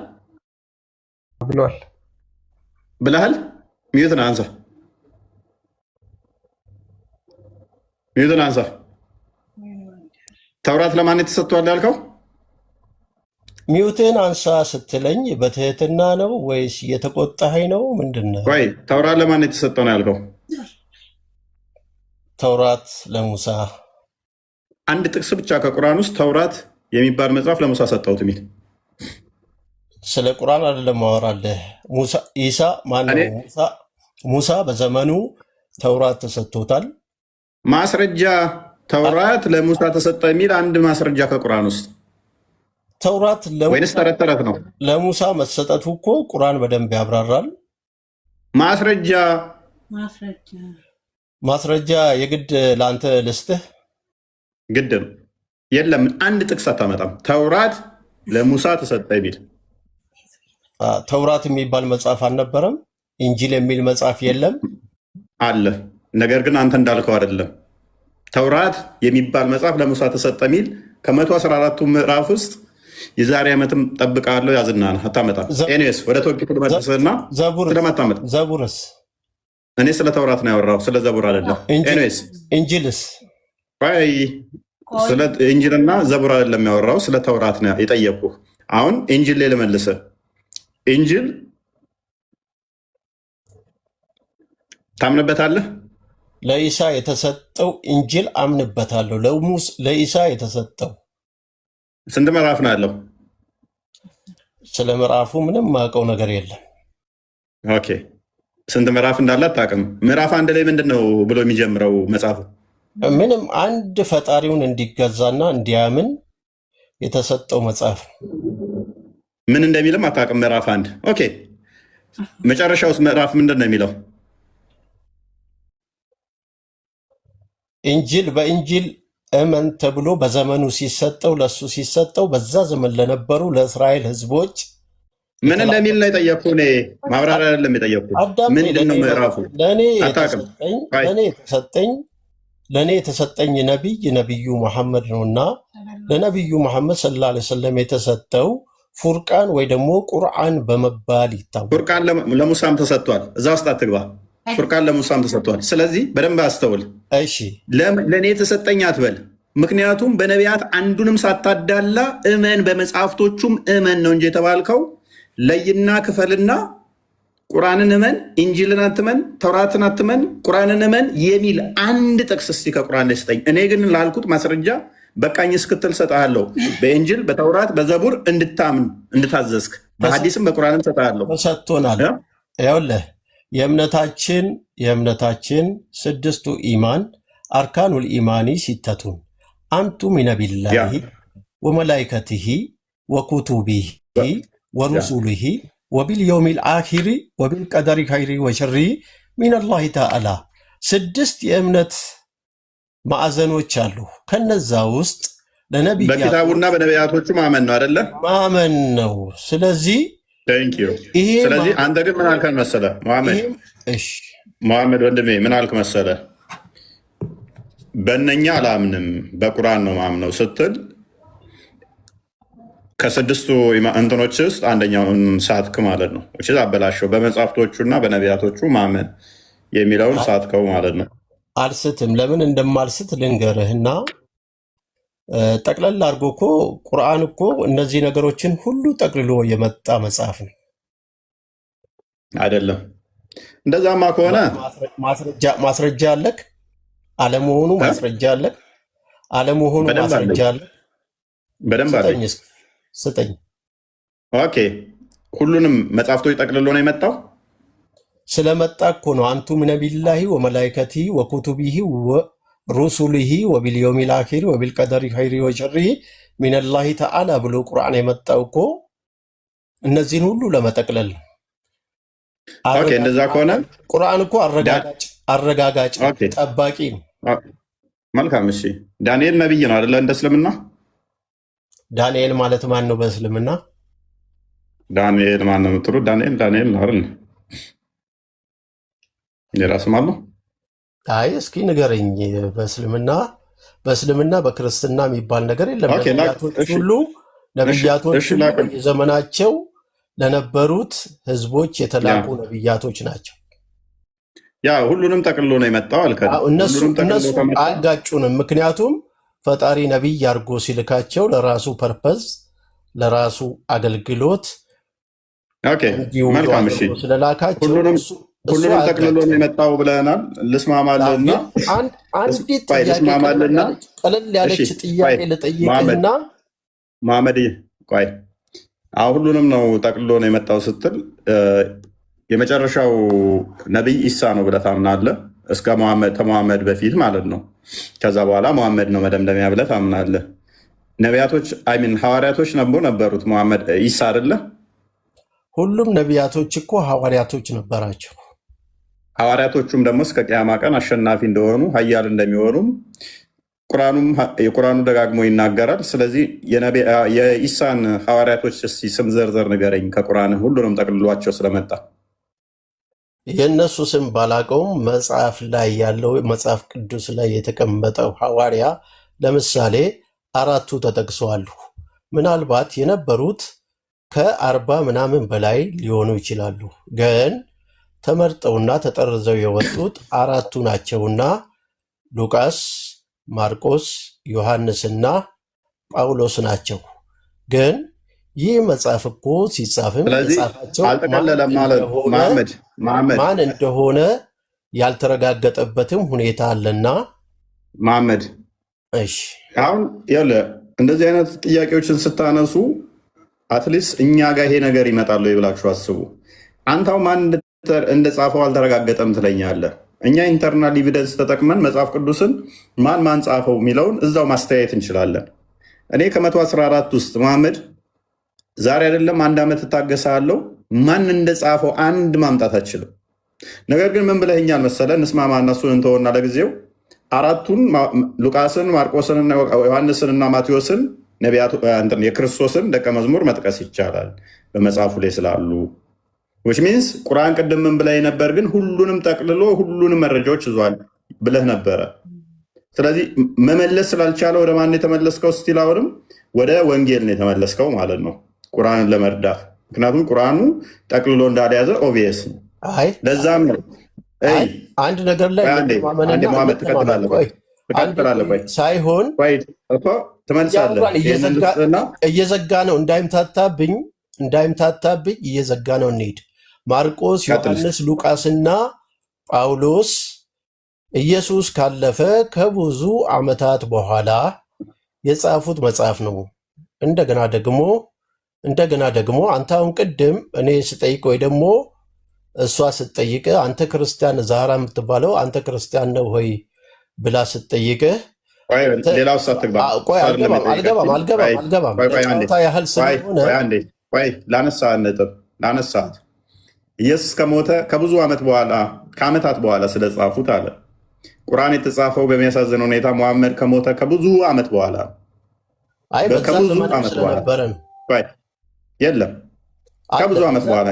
ሚዩትን አንሳ። ተውራት ለማን የተሰጥቷል ያልከው? ሚዩትን አንሳ ስትለኝ በትህትና ነው ወይስ እየተቆጣኸኝ ነው? ምንድን ነው? ቆይ ተውራት ለማን የተሰጠው ነው ያልከው? ተውራት ለሙሳ። አንድ ጥቅስ ብቻ ከቁርአን ውስጥ ተውራት የሚባል መጽሐፍ ለሙሳ ሰጠሁት የሚል ስለ ቁርአን አይደለም ማወራለህ። ኢሳ ማነው? ሙሳ በዘመኑ ተውራት ተሰጥቶታል። ማስረጃ ተውራት ለሙሳ ተሰጠ የሚል አንድ ማስረጃ ከቁርአን ውስጥ ተውራት ወይንስ ተረት ተረት ነው? ለሙሳ መሰጠቱ እኮ ቁርአን በደንብ ያብራራል። ማስረጃ የግድ ለአንተ ልስጥህ? ግድ ነው። የለም አንድ ጥቅስ አታመጣም። ተውራት ለሙሳ ተሰጠ የሚል ተውራት የሚባል መጽሐፍ አልነበረም? ኢንጂል የሚል መጽሐፍ የለም? አለ። ነገር ግን አንተ እንዳልከው አይደለም። ተውራት የሚባል መጽሐፍ ለሙሳ ተሰጠ የሚል ከ114ቱ ምዕራፍ ውስጥ የዛሬ ዓመትም ጠብቃለሁ ያዝና አታመጣም። ኤኒዌይስ ወደ ቶፒክ ልመልስህና ስለማታመጣ ዘቡርስ? እኔ ስለ ተውራት ነው ያወራው፣ ስለ ዘቡር አይደለም። ኤኒዌይስ ኢንጂልስ? ስለ ኢንጂልና ዘቡር አይደለም ያወራው፣ ስለ ተውራት ነው የጠየቁህ። አሁን ኢንጂል ላይ ልመልስህ። ኢንጂል ታምንበታለህ? ለኢሳ የተሰጠው ኢንጂል አምንበታለሁ። ለኢሳ የተሰጠው ስንት ምዕራፍ ነው ያለው? ስለ ምዕራፉ ምንም ማውቀው ነገር የለም። ኦኬ፣ ስንት ምዕራፍ እንዳለ አታውቅም? ምዕራፍ አንድ ላይ ምንድን ነው ብሎ የሚጀምረው መጽሐፉ? ምንም አንድ ፈጣሪውን እንዲገዛና እንዲያምን የተሰጠው መጽሐፍ ነው። ምን እንደሚልም አታውቅም? ምዕራፍ አንድ። ኦኬ፣ መጨረሻውስ ምዕራፍ ምንድን ነው የሚለው? ኢንጂል በኢንጂል እመን ተብሎ በዘመኑ ሲሰጠው ለሱ ሲሰጠው በዛ ዘመን ለነበሩ ለእስራኤል ሕዝቦች ምን እንደሚል ነው የጠየቅኩህ። እኔ ማብራሪያ አይደለም የጠየቅኩህ። ምንድን ነው ምዕራፉ? ለእኔ የተሰጠኝ ነቢዩ መሐመድ ነውና ለነቢዩ መሐመድ ሰለላሁ ዐለይሂ ወሰለም የተሰጠው ፉርቃን ወይ ደግሞ ቁርአን በመባል ይታወቃል። ፉርቃን ለሙሳም ተሰጥቷል። እዛ ውስጥ አትግባ። ፉርቃን ለሙሳም ተሰጥቷል። ስለዚህ በደንብ አስተውል። እሺ፣ ለእኔ የተሰጠኝ አትበል። ምክንያቱም በነቢያት አንዱንም ሳታዳላ እመን፣ በመጽሐፍቶቹም እመን ነው እንጂ የተባልከው ለይና ክፈልና ቁርአንን እመን፣ ኢንጂልን አትመን፣ ተውራትን አትመን፣ ቁርአንን እመን የሚል አንድ ጥቅስ እስቲ ከቁርአን ላይ ስጠኝ። እኔ ግን ላልኩት ማስረጃ በቃኝ እስክትል ሰጥሃለሁ። በኢንጂል በተውራት በዘቡር እንድታምን እንድታዘዝክ፣ በሐዲስም በቁርአንም ሰጥሃለሁ። ተሰጥቶናል። ይኸውልህ የእምነታችን ስድስቱ ኢማን አርካኑል ኢማኒ ሲተቱን አንቱ ሚነ ቢላሂ ወመላይከቲሂ ወኩቱቢሂ ወሩሱሊሂ ወቢልየውሚል አኺሪ ወቢልቀደሪ ኸይሪ ወሸሪ ሚነላሂ ተዓላ። 6 የእምነት ማዕዘኖች አሉ። ከነዛ ውስጥ በኪታቡና በነቢያቶቹ ማመን ነው አይደለ? ማመን ነው። ስለዚህ ስለዚህ አንተ ግን ምን አልከን መሰለ መሐመድ ወንድሜ፣ ምን አልክ መሰለ? በእነኛ አላምንም በቁርአን ነው ማምነው ስትል ከስድስቱ እንትኖች ውስጥ አንደኛውን ሳትክ ማለት ነው። አበላሸው። በመጽሐፍቶቹና በነቢያቶቹ ማመን የሚለውን ሳትከው ማለት ነው። አልስትም። ለምን እንደማልስት ልንገርህና ጠቅለል አድርጎ እኮ ቁርአን እኮ እነዚህ ነገሮችን ሁሉ ጠቅልሎ የመጣ መጽሐፍ ነው አይደለም? እንደዛማ ከሆነ ማስረጃ አለክ? አለመሆኑ ማስረጃ አለክ? አለመሆኑ ማስረጃ አለክ? በደንብ አለኝ። ስጠኝ። ኦኬ፣ ሁሉንም መጽሐፍቶች ጠቅልሎ ነው የመጣው። ስለመጣ እኮ ነው አንቱ ሚነ ቢላሂ ወመላይከቲ ወኩቱቢሂ ሩሱሊሂ ወቢልየውሚል አኺሪ ወቢልቀደሪ ኸይሪ ወሸሪ ሚነላሂ ተዓላ ብሎ ቁርአን የመጣው እኮ እነዚህን ሁሉ ለመጠቅለል ነው። እንደዛ ከሆነ ቁርአን እኮ አረጋጋጭ ጠባቂ ነው። መልካም። እሺ፣ ዳንኤል ነቢይ ነው አይደለ? እንደ እስልምና ዳንኤል ማለት ማን ነው በእስልምና? ዳንኤል ማን ነው የምትሉት? ዳንኤል ነው አይደል? የራስም አለው። አይ እስኪ ንገረኝ። በእስልምና በክርስትና የሚባል ነገር የለም። ነቢያቶች ሁሉ የዘመናቸው ለነበሩት ህዝቦች የተላኩ ነቢያቶች ናቸው። ያ ሁሉንም ጠቅልሎ ነው የመጣው አልከ። እነሱ አልጋጩንም። ምክንያቱም ፈጣሪ ነቢይ አድርጎ ሲልካቸው ለራሱ ፐርፐዝ ለራሱ አገልግሎት መልካም። እሺ፣ ስለላካቸው ሁሉንም ጠቅልሎ ነው የመጣው ብለናል። ልስማማለና አንዲት ልስማማለና ቀለል ያለች ጥያቄ ልጠይቅና መሐመድ ቆይ፣ ሁሉንም ነው ጠቅልሎ ነው የመጣው ስትል የመጨረሻው ነቢይ ኢሳ ነው ብለህ ታምናለህ? እስከ ከመሐመድ በፊት ማለት ነው። ከዛ በኋላ መሐመድ ነው መደምደሚያ ብለህ ታምናለህ? ነቢያቶች ሐዋርያቶች ነበሩት። መሐመድ ኢሳ አይደለ? ሁሉም ነቢያቶች እኮ ሐዋርያቶች ነበራቸው። ሐዋርያቶቹም ደግሞ እስከ ቅያማ ቀን አሸናፊ እንደሆኑ ኃያል እንደሚሆኑም የቁርአኑ ደጋግሞ ይናገራል። ስለዚህ የኢሳን ሐዋርያቶች ስም ዘርዘር ንገረኝ ከቁርአን ሁሉንም ጠቅልሏቸው ስለመጣ። የእነሱ ስም ባላቀውም መጽሐፍ ላይ ያለው መጽሐፍ ቅዱስ ላይ የተቀመጠው ሐዋርያ ለምሳሌ 4ቱ ተጠቅሰዋል። ምናልባት የነበሩት ከ40 ምናምን በላይ ሊሆኑ ይችላሉ። ግን ተመርጠውና ተጠርዘው የወጡት 4ቱ ናቸውና ሉቃስ፣ ማርቆስ፣ ዮሐንስና ጳውሎስ ናቸው። ግን ይህ መጽሐፍ እኮ ሲጻፍም የጻፋቸው ማን እንደሆነ ያልተረጋገጠበትም ሁኔታ አለና መሐመድ። እሺ፣ አሁን እንደዚህ አይነት ጥያቄዎችን ስታነሱ አትሊስት እኛ ጋር ይሄ ነገር ይመጣሉ ብላችሁ አስቡ። አንተው ማን እንደጻፈው አልተረጋገጠም ትለኛለህ። እኛ ኢንተርናል ኤቪደንስ ተጠቅመን መጽሐፍ ቅዱስን ማን ጻፈው የሚለውን እዛው ማስተያየት እንችላለን። እኔ ከ114 ውስጥ መሐመድ ዛሬ አይደለም 1 ዓመት እታገሳለሁ፣ ማን እንደጻፈው አንድ ማምጣት አችልም። ነገር ግን ምን ብለህኛል መሰለህ? እንስማማ፣ እነሱን እንተውና ለጊዜው 4ቱን ሉቃስን፣ ማርቆስን፣ ዮሐንስንና ማቴዎስን የክርስቶስን ደቀ መዝሙር መጥቀስ ይቻላል በመጽሐፉ ላይ ስላሉ። ዊች ሚንስ ቁርአን ቅድም ምን ብለህ ነበር? ግን ሁሉንም ጠቅልሎ ሁሉንም መረጃዎች ይዟል ብለህ ነበረ። ስለዚህ መመለስ ስላልቻለ ወደ ማን የተመለስከው? ስቲል አሁንም ወደ ወንጌል ነው የተመለስከው ማለት ነው፣ ቁርአንን ለመርዳት። ምክንያቱም ቁርአኑ ጠቅልሎ እንዳልያዘ ኦብቪየስ ነው። ለዛም ነው አንድ ነገር ላይ ሳይሆን እየዘጋ ነው እንዳይምታታብኝ እየዘጋ ነው እንሂድ። ማርቆስ፣ ዮሐንስ፣ ሉቃስና ጳውሎስ ኢየሱስ ካለፈ ከብዙ ዓመታት በኋላ የጻፉት መጽሐፍ ነው። እንደገና ደግሞ አንተ አሁን ቅድም እኔ ስጠይቅ ወይ ደግሞ እሷ ስትጠይቅ አንተ ክርስቲያን ዛራ የምትባለው አንተ ክርስቲያን ነው ሆይ ብላ ስትጠይቅህ ሌላው ሳትግባ አልገባም ለጨዋታ ያህል ስለሆነ ላነሳት ኢየሱስ ከሞተ ከብዙ ከዓመታት በኋላ ስለጻፉት አለ። ቁርአን የተጻፈው በሚያሳዝን ሁኔታ ሙሐመድ ከሞተ ከብዙ ዓመት በኋላ ከብዙ ዓመት በኋላ የለም ከብዙ ዓመት በኋላ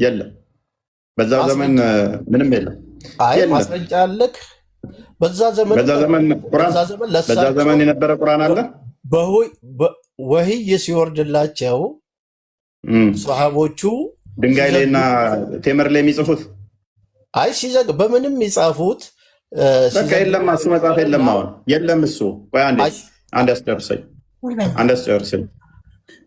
የለም በዛ ዘመን ምንም የለም። ማስረጃ አለክ? በዛ ዘመን የነበረ ቁርአን አለ። ወህይ ሲወርድላቸው ሰሃቦቹ ድንጋይ ላይና ቴምር ላይ የሚጽፉት በምንም የሚጻፉት በቃ የለም። እሱ መጽሐፍ የለም። አሁን የለም እሱ። አንድ አስጨርሰኝ።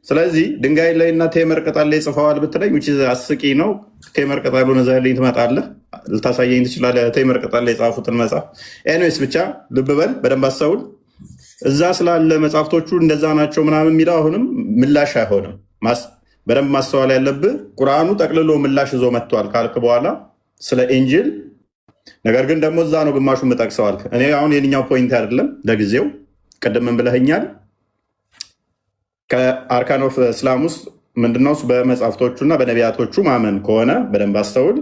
ስለዚህ ድንጋይ ላይ እና ቴምር ቅጠል ላይ ጽፈዋል ብትለኝ አስቂ ነው። ቴምር ቅጠሉን እዘህልኝ ትመጣለህ፣ ልታሳየኝ ትችላለህ። ቴምር ቅጠል ላይ የጻፉትን መጽሐፍ ኤኒዌይስ፣ ብቻ ልብ በል፣ በደንብ አስተውል። እዛ ስላለ መጽሐፍቶቹ እንደዛ ናቸው ምናምን የሚለው አሁንም ምላሽ አይሆንም። በደንብ ማስተዋል ያለብህ ቁርአኑ ጠቅልሎ ምላሽ ይዞ መጥቷል ካልክ በኋላ ስለ ኢንጂል ነገር ግን ደግሞ እዛ ነው ግማሹ የምጠቅሰው አልክ። እኔ አሁን የኛው ፖይንት አይደለም ለጊዜው። ቅድም ምን ብለኸኛል? ከአርካን ኦፍ እስላም ውስጥ ምንድነው በመጽሐፍቶቹና በነቢያቶቹ ማመን ከሆነ በደንብ አስተውል።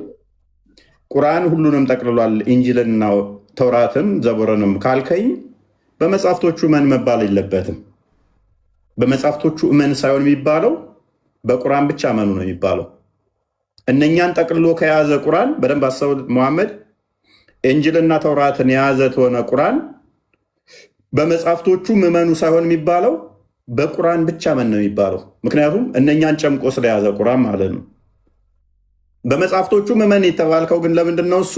ቁርአን ሁሉንም ጠቅልሏል፣ ኢንጂልና ተውራትም ዘቡርንም ካልከኝ በመጽሐፍቶቹ እመን መባል የለበትም። በመጽሐፍቶቹ እመን ሳይሆን የሚባለው በቁርአን ብቻ እመኑ ነው የሚባለው። እነኛን ጠቅልሎ ከያዘ ቁርአን በደንብ አስተውል። ሙሐመድ ኢንጂልና ተውራትን የያዘ ተሆነ ቁርአን በመጽሐፍቶቹ እመኑ ሳይሆን የሚባለው በቁርአን ብቻ እመን ነው የሚባለው። ምክንያቱም እነኛን ጨምቆ ስለያዘ ቁርአን ማለት ነው። በመጽሐፍቶቹ እመን የተባልከው ግን ለምንድን ነው? እሱ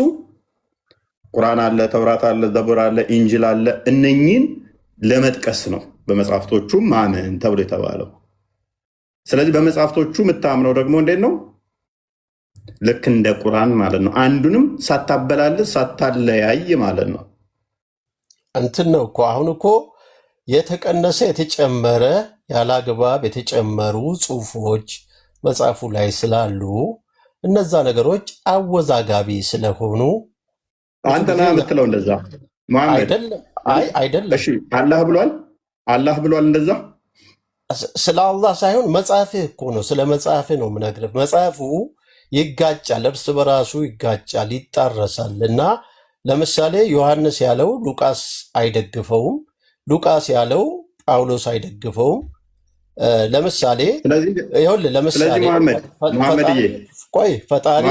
ቁርአን አለ፣ ተውራት አለ፣ ዘቡር አለ፣ ኢንጂል አለ። እነኚህን ለመጥቀስ ነው በመጽሐፍቶቹ ማመን ተብሎ የተባለው። ስለዚህ በመጽሐፍቶቹ የምታምነው ደግሞ እንዴት ነው? ልክ እንደ ቁርአን ማለት ነው። አንዱንም ሳታበላልጥ ሳታለያይ ማለት ነው። እንትን ነው እኮ አሁን እኮ የተቀነሰ የተጨመረ ያላግባብ የተጨመሩ ጽሁፎች መጽሐፉ ላይ ስላሉ እነዛ ነገሮች አወዛጋቢ ስለሆኑ አንተ ነህ የምትለው እንደዛ አይደለም። እሺ አላህ ብሏል እንደዛ። ስለ አላህ ሳይሆን መጽሐፍህ እኮ ነው። ስለ መጽሐፍህ ነው የምነግርህ። መጽሐፉ ይጋጫል፣ እርስ በራሱ ይጋጫል፣ ይጣረሳል። እና ለምሳሌ ዮሐንስ ያለው ሉቃስ አይደግፈውም፣ ሉቃስ ያለው ጳውሎስ አይደግፈውም። ለምሳሌ ፈጣሪ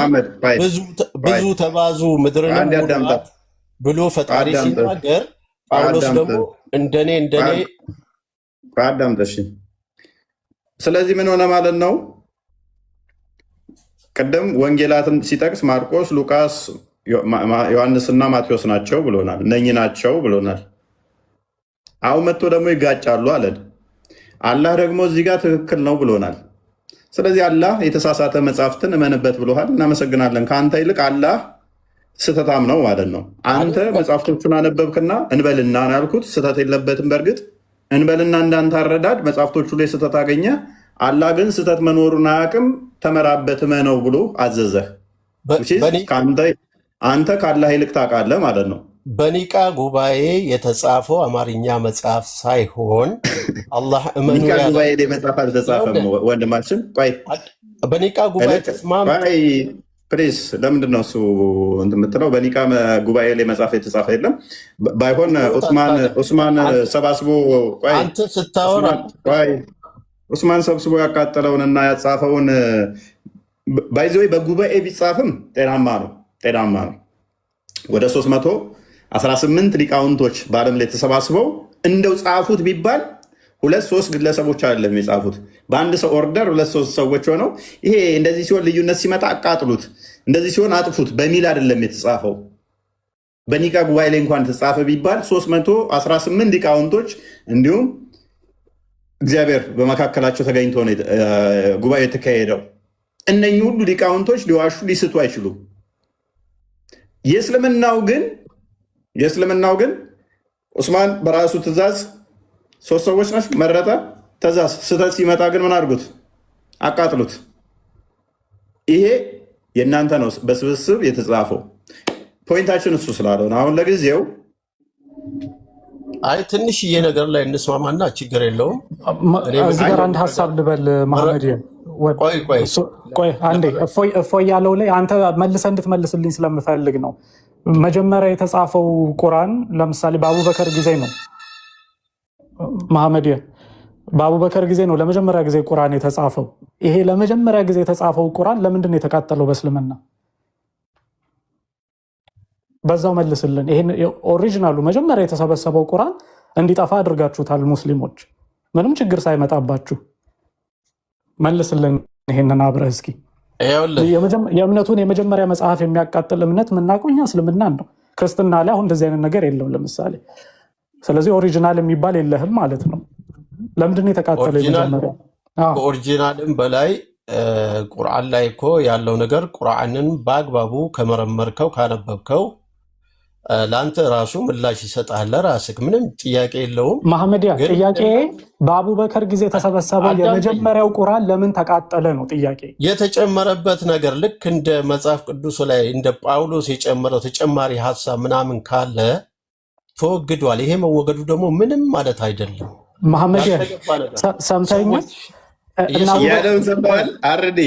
ብዙ ተባዙ ምድርን ሙላት ብሎ ፈጣሪ ሲናገር፣ ጳውሎስ ደግሞ እንደኔ አዳምጠሽ። ስለዚህ ምን ሆነ ማለት ነው? ቅድም ወንጌላትን ሲጠቅስ ማርቆስ፣ ሉቃስ፣ ዮሐንስና ማቴዎስ ናቸው ብሎናል። እነኚህ ናቸው ብሎናል። አሁን መጥቶ ደግሞ ይጋጫሉ አለን። አላህ ደግሞ እዚህ ጋር ትክክል ነው ብሎናል። ስለዚህ አላህ የተሳሳተ መጽሐፍትን እመንበት ብሎሃል። እናመሰግናለን። ከአንተ ይልቅ አላህ ስህተታም ነው ማለት ነው። አንተ መጽሐፍቶቹን አነበብክና እንበልና ያልኩት ስህተት የለበትም። በእርግጥ እንበልና እንዳንተ አረዳድ መጽሐፍቶቹ ላይ ስህተት አገኘ። አላህ ግን ስህተት መኖሩን አያውቅም። ተመራበት እመነው ብሎ አዘዘህ። አንተ ከአላህ ይልቅ ታውቃለህ ማለት ነው። በኒቃ ጉባኤ የተጻፈው አማርኛ መጽሐፍ ሳይሆን አላህ እመኑ ኒቃ ጉባኤ ላይ መጽሐፍ አልተጻፈም ወንድማችን። በኒቃ ጉባኤ ፕሊዝ፣ ለምንድን ነው እሱ እንትን የምትለው? በኒቃ ጉባኤ ላይ መጽሐፍ የተጻፈ የለም። ባይሆን ኡስማን ሰባስቦ አንተ ስታወራ ኡስማን ሰብስቦ ያቃጠለውንና ያጻፈውን ባይዘወይ በጉባኤ ቢጻፍም ጤናማ ነው። ወደ 318 ሊቃውንቶች በዓለም ላይ ተሰባስበው እንደው ጻፉት ቢባል 2-3 ግለሰቦች አይደለም የጻፉት፣ በአንድ ሰው ኦርደር 2-3 ሰዎች ሆነው ይሄ እንደዚህ ሲሆን ልዩነት ሲመጣ አቃጥሉት፣ እንደዚህ ሲሆን አጥፉት በሚል አይደለም የተጻፈው። በኒቃ ጉባኤ ላይ እንኳን ተጻፈ ቢባል 318 ሊቃውንቶች እንዲሁም እግዚአብሔር በመካከላቸው ተገኝቶ ነው ጉባኤ የተካሄደው። እነኚህ ሁሉ ሊቃውንቶች ሊዋሹ ሊስቱ አይችሉም። የእስልምናው ግን ዑስማን በራሱ ትእዛዝ 3 ሰዎች ናቸው መረጠ። ትእዛዝ ስህተት ሲመጣ ግን ምን አድርጉት? አቃጥሉት። ይሄ የእናንተ ነው በስብስብ የተጻፈው። ፖይንታችን እሱ ስላልሆነ አሁን ለጊዜው አይ ትንሽዬ ነገር ላይ እንስማማና ችግር የለውም። እዚህ ጋር አንድ ሀሳብ ልበል መሐመድ። ቆይ አንዴ እፎይ ያለው ላይ አንተ መልሰህ እንድትመልስልኝ ስለምፈልግ ነው። መጀመሪያ የተጻፈው ቁርአን ለምሳሌ በአቡበከር ጊዜ ነው መሐመድ፣ በአቡበከር ጊዜ ነው ለመጀመሪያ ጊዜ ቁርአን የተጻፈው። ይሄ ለመጀመሪያ ጊዜ የተጻፈው ቁርአን ለምንድን ነው የተቃጠለው በእስልምና? በዛው መልስልን። ይሄን ኦሪጂናሉ መጀመሪያ የተሰበሰበው ቁርአን እንዲጠፋ አድርጋችሁታል ሙስሊሞች፣ ምንም ችግር ሳይመጣባችሁ። መልስልን ይሄንን አብረህ እስኪ። የእምነቱን የመጀመሪያ መጽሐፍ የሚያቃጥል እምነት የምናውቀው እኛ እስልምናን ነው። ክርስትና ላይ አሁን እንደዚህ አይነት ነገር የለም ለምሳሌ። ስለዚህ ኦሪጂናል የሚባል የለህም ማለት ነው። ለምንድን ነው የተቃጠለው? የመጀመሪያ ከኦሪጂናልም በላይ ቁርአን ላይ እኮ ያለው ነገር ቁርአንን በአግባቡ ከመረመርከው ካነበብከው ለአንተ ራሱ ምላሽ ይሰጣል። ራስህ ምንም ጥያቄ የለውም። መሐመድያ ጥያቄ በአቡበከር ጊዜ የተሰበሰበው የመጀመሪያው ቁርአን ለምን ተቃጠለ ነው ጥያቄ። የተጨመረበት ነገር ልክ እንደ መጽሐፍ ቅዱስ ላይ እንደ ጳውሎስ የጨመረው ተጨማሪ ሀሳብ ምናምን ካለ ተወግዷል። ይሄ መወገዱ ደግሞ ምንም ማለት አይደለም። መሐመድያ ሰምተኛል ያለውን ሰምተዋል። አርዲ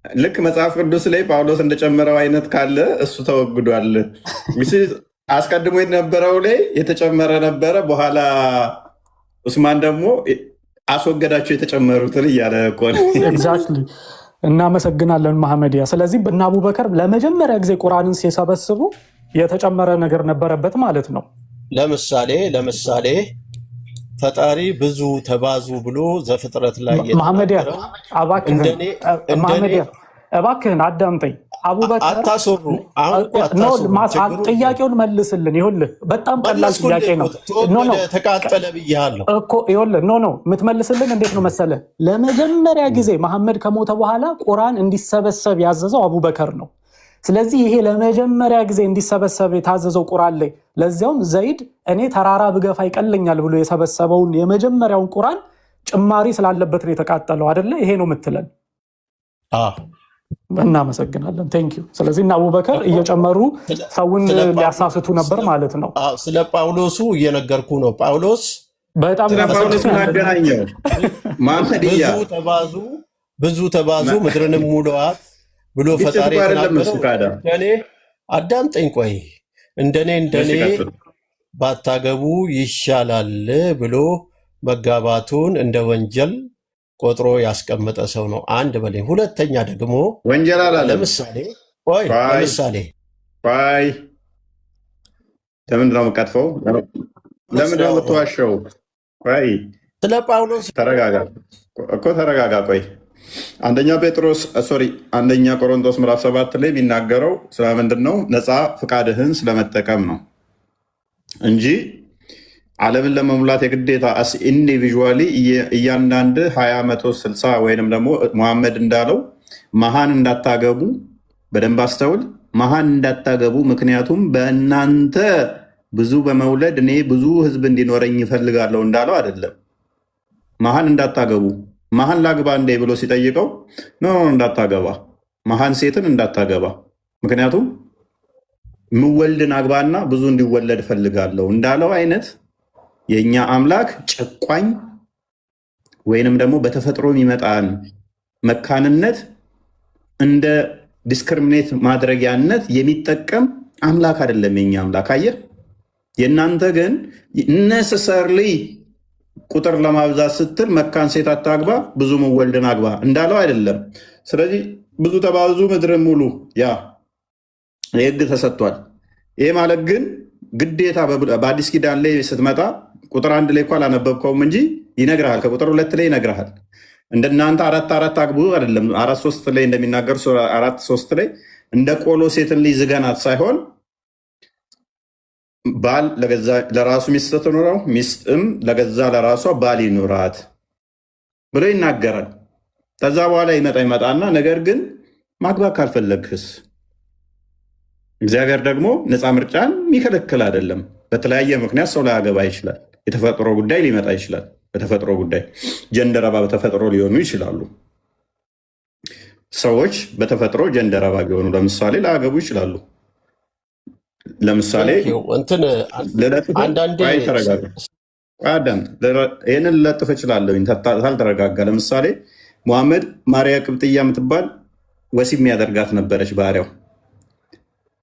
ልክ መጽሐፍ ቅዱስ ላይ ጳውሎስ እንደጨመረው አይነት ካለ እሱ ተወግዷል። አስቀድሞ የነበረው ላይ የተጨመረ ነበረ፣ በኋላ ኡስማን ደግሞ አስወገዳቸው የተጨመሩትን እያለ እኮ ነው። ኤግዛክትሊ። እናመሰግናለን መሐመድያ። ስለዚህ እነ አቡበከር ለመጀመሪያ ጊዜ ቁርአንን ሲሰበስቡ የተጨመረ ነገር ነበረበት ማለት ነው። ለምሳሌ ፈጣሪ ብዙ ተባዙ ብሎ ዘፍጥረት ላይ መሐመድያ እባክህን አዳምጠኝ። አቡበከር አታስወሩ። ጥያቄውን መልስልን። ይኸውልህ በጣም ቀላል ጥያቄ ነው። ተቃጠለ ብያለሁ እኮ። ይኸውልህ የምትመልስልን እንዴት ነው መሰለህ? ለመጀመሪያ ጊዜ መሐመድ ከሞተ በኋላ ቁርአን እንዲሰበሰብ ያዘዘው አቡበከር ነው። ስለዚህ ይሄ ለመጀመሪያ ጊዜ እንዲሰበሰብ የታዘዘው ቁርአን ላይ ለዚያውም ዘይድ እኔ ተራራ ብገፋ ይቀለኛል ብሎ የሰበሰበውን የመጀመሪያውን ቁርአን ጭማሪ ስላለበት ነው የተቃጠለው አይደለ? ይሄ ነው የምትለን? እናመሰግናለን። ቴንኪው። ስለዚህ እና አቡበከር እየጨመሩ ሰውን ሊያሳስቱ ነበር ማለት ነው። ስለ ጳውሎሱ እየነገርኩ ነው። ጳውሎስ በጣም ብዙ ተባዙ ምድርንም ሙሉአት ብሎ ፈጣሪ እንደኔ አዳምጠኝ፣ ቆይ እንደኔ ባታገቡ ይሻላል ብሎ መጋባቱን እንደ ወንጀል ቆጥሮ ያስቀመጠ ሰው ነው። አንድ በላይ። ሁለተኛ ደግሞ ወንጀል አላለም። ለምሳሌ ለምንድን ነው የምትቀጥፈው? ለምንድን ነው የምትዋሸው? ስለ ጳውሎስ ተረጋጋ። ቆይ አንደኛ ቆሮንቶስ ምዕራፍ 7 ላይ የሚናገረው ስለምንድን ነው? ነፃ ፍቃድህን ስለመጠቀም ነው እንጂ ዓለምን ለመሙላት የግዴታ ኢንዲቪዥዋሊ እያንዳንድ 20/160 ወይንም ደግሞ ሙሐመድ እንዳለው መሃን እንዳታገቡ፣ በደንብ አስተውል፣ መሃን እንዳታገቡ፣ ምክንያቱም በእናንተ ብዙ በመውለድ እኔ ብዙ ህዝብ እንዲኖረኝ ይፈልጋለሁ እንዳለው አይደለም። መሃን እንዳታገቡ፣ መሃን ላግባ እንዴ ብሎ ሲጠይቀው እንዳታገባ፣ መሃን ሴትን እንዳታገባ፣ ምክንያቱም ምወልድን አግባና ብዙ እንዲወለድ ፈልጋለሁ እንዳለው አይነት የእኛ አምላክ ጨቋኝ ወይንም ደግሞ በተፈጥሮ የሚመጣን መካንነት እንደ ዲስክሪሚኔት ማድረጊያነት የሚጠቀም አምላክ አይደለም የኛ አምላክ። አየህ፣ የእናንተ ግን ነሰሰርሊ ቁጥር ለማብዛት ስትል መካን ሴት አታግባ፣ ብዙ መወልድን አግባ እንዳለው አይደለም። ስለዚህ ብዙ ተባዙ ምድርን ሙሉ ያ የህግ ተሰጥቷል። ይሄ ማለት ግን ግዴታ በአዲስ ኪዳን ላይ ስትመጣ ቁጥር 1 ላይ እኮ አላነበብከውም እንጂ ይነግርሃል። ከቁጥር 2 ላይ ይነግርሃል። እንደናንተ 4 አግቡ አይደለም። 4:3 ላይ እንደሚናገር 4:3 ላይ እንደ ቆሎ ሴትን ልጅ ዝገናት ሳይሆን ባል ለራሱ ሚስት ትኑረው፣ ሚስትም ለገዛ ለራሷ ባል ይኑራት ብሎ ይናገራል። ከዛ በኋላ ይመጣና ነገር ግን ማግባት ካልፈለግህስ? እግዚአብሔር ደግሞ ነፃ ምርጫን የሚከለክል አይደለም። በተለያየ ምክንያት ሰው ላያገባ ይችላል። የተፈጥሮ ጉዳይ ሊመጣ ይችላል። በተፈጥሮ ጉዳይ ጀንደረባ በተፈጥሮ ሊሆኑ ይችላሉ። ሰዎች በተፈጥሮ ጀንደረባ ቢሆኑ ለምሳሌ ላያገቡ ይችላሉ። ለምሳሌ ይህንን ልለጥፍ እችላለሁ ካልተረጋጋ። ለምሳሌ ሙሐመድ ማርያ ቅብጥያ የምትባል ወሲብ የሚያደርጋት ነበረች ባሪያው።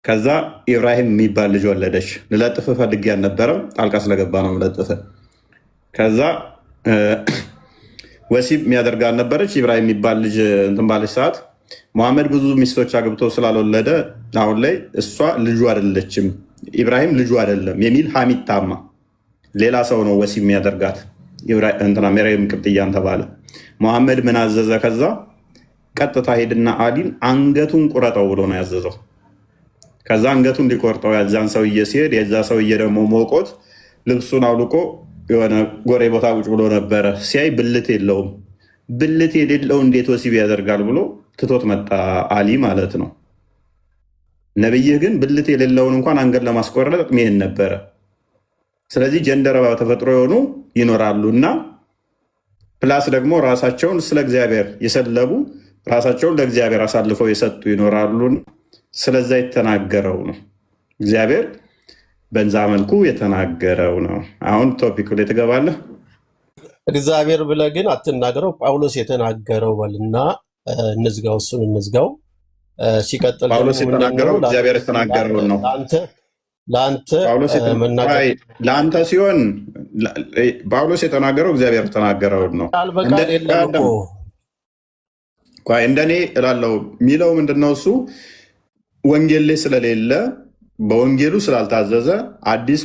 ከዛ ኢብራሂም የሚባል ልጅ ወለደች። ልለጥፍ ፈልጌ አልነበረም፣ ጣልቃ ስለገባ ነው ልለጥፍ። ከዛ ወሲብ የሚያደርጋት ነበረች። ኢብራሂም የሚባል ልጅ እንትን ባለች ሰዓት ሙሐመድ ብዙ ሚስቶች አግብቶ ስላልወለደ አሁን ላይ እሷ ልጁ አይደለችም፣ ኢብራሂም ልጁ አይደለም የሚል ሐሚድ ታማ ሌላ ሰው ነው ወሲብ የሚያደርጋት መርየም ቅብጥያን ተባለ። ሙሐመድ ምን አዘዘ? ከዛ ቀጥታ ሄድና አሊን አንገቱን ቁረጠው ብሎ ነው ያዘዘው። ከዛ አንገቱን እንዲቆርጠው ያዛን ሰውዬ ሲሄድ የዛ ሰውዬ ደግሞ ሞቆት ልብሱን አውልቆ የሆነ ጎሬ ቦታ ቁጭ ብሎ ነበረ። ሲያይ ብልት የለውም። ብልት የሌለው እንዴት ወሲብ ያደርጋል ብሎ ትቶት መጣ፣ አሊ ማለት ነው። ነብይህ ግን ብልት የሌለውን እንኳን አንገት ለማስቆረጥ መሄድ ነበረ። ስለዚህ ጀንደረባ ተፈጥሮ የሆኑ ይኖራሉ እና ፕላስ ደግሞ ራሳቸውን ስለ እግዚአብሔር የሰለቡ ራሳቸውን ለእግዚአብሔር አሳልፈው የሰጡ ይኖራሉ። ስለዛ የተናገረው ነው እግዚአብሔር በዛ መልኩ የተናገረው ነው። አሁን ቶፒክ ላይ ትገባለህ። እግዚአብሔር ብለህ ግን አትናገረው፣ ጳውሎስ የተናገረው በልና እንዝጋው፣ እሱን እንዝጋው። ሲቀጥል ጳውሎስ የተናገረው እግዚአብሔር የተናገረው ነው። ለአንተ ሲሆን ጳውሎስ የተናገረው እግዚአብሔር የተናገረው ነው። እንደኔ እላለው የሚለው ምንድነው? እሱ ወንጌል ላይ ስለሌለ በወንጌሉ ስላልታዘዘ አዲስ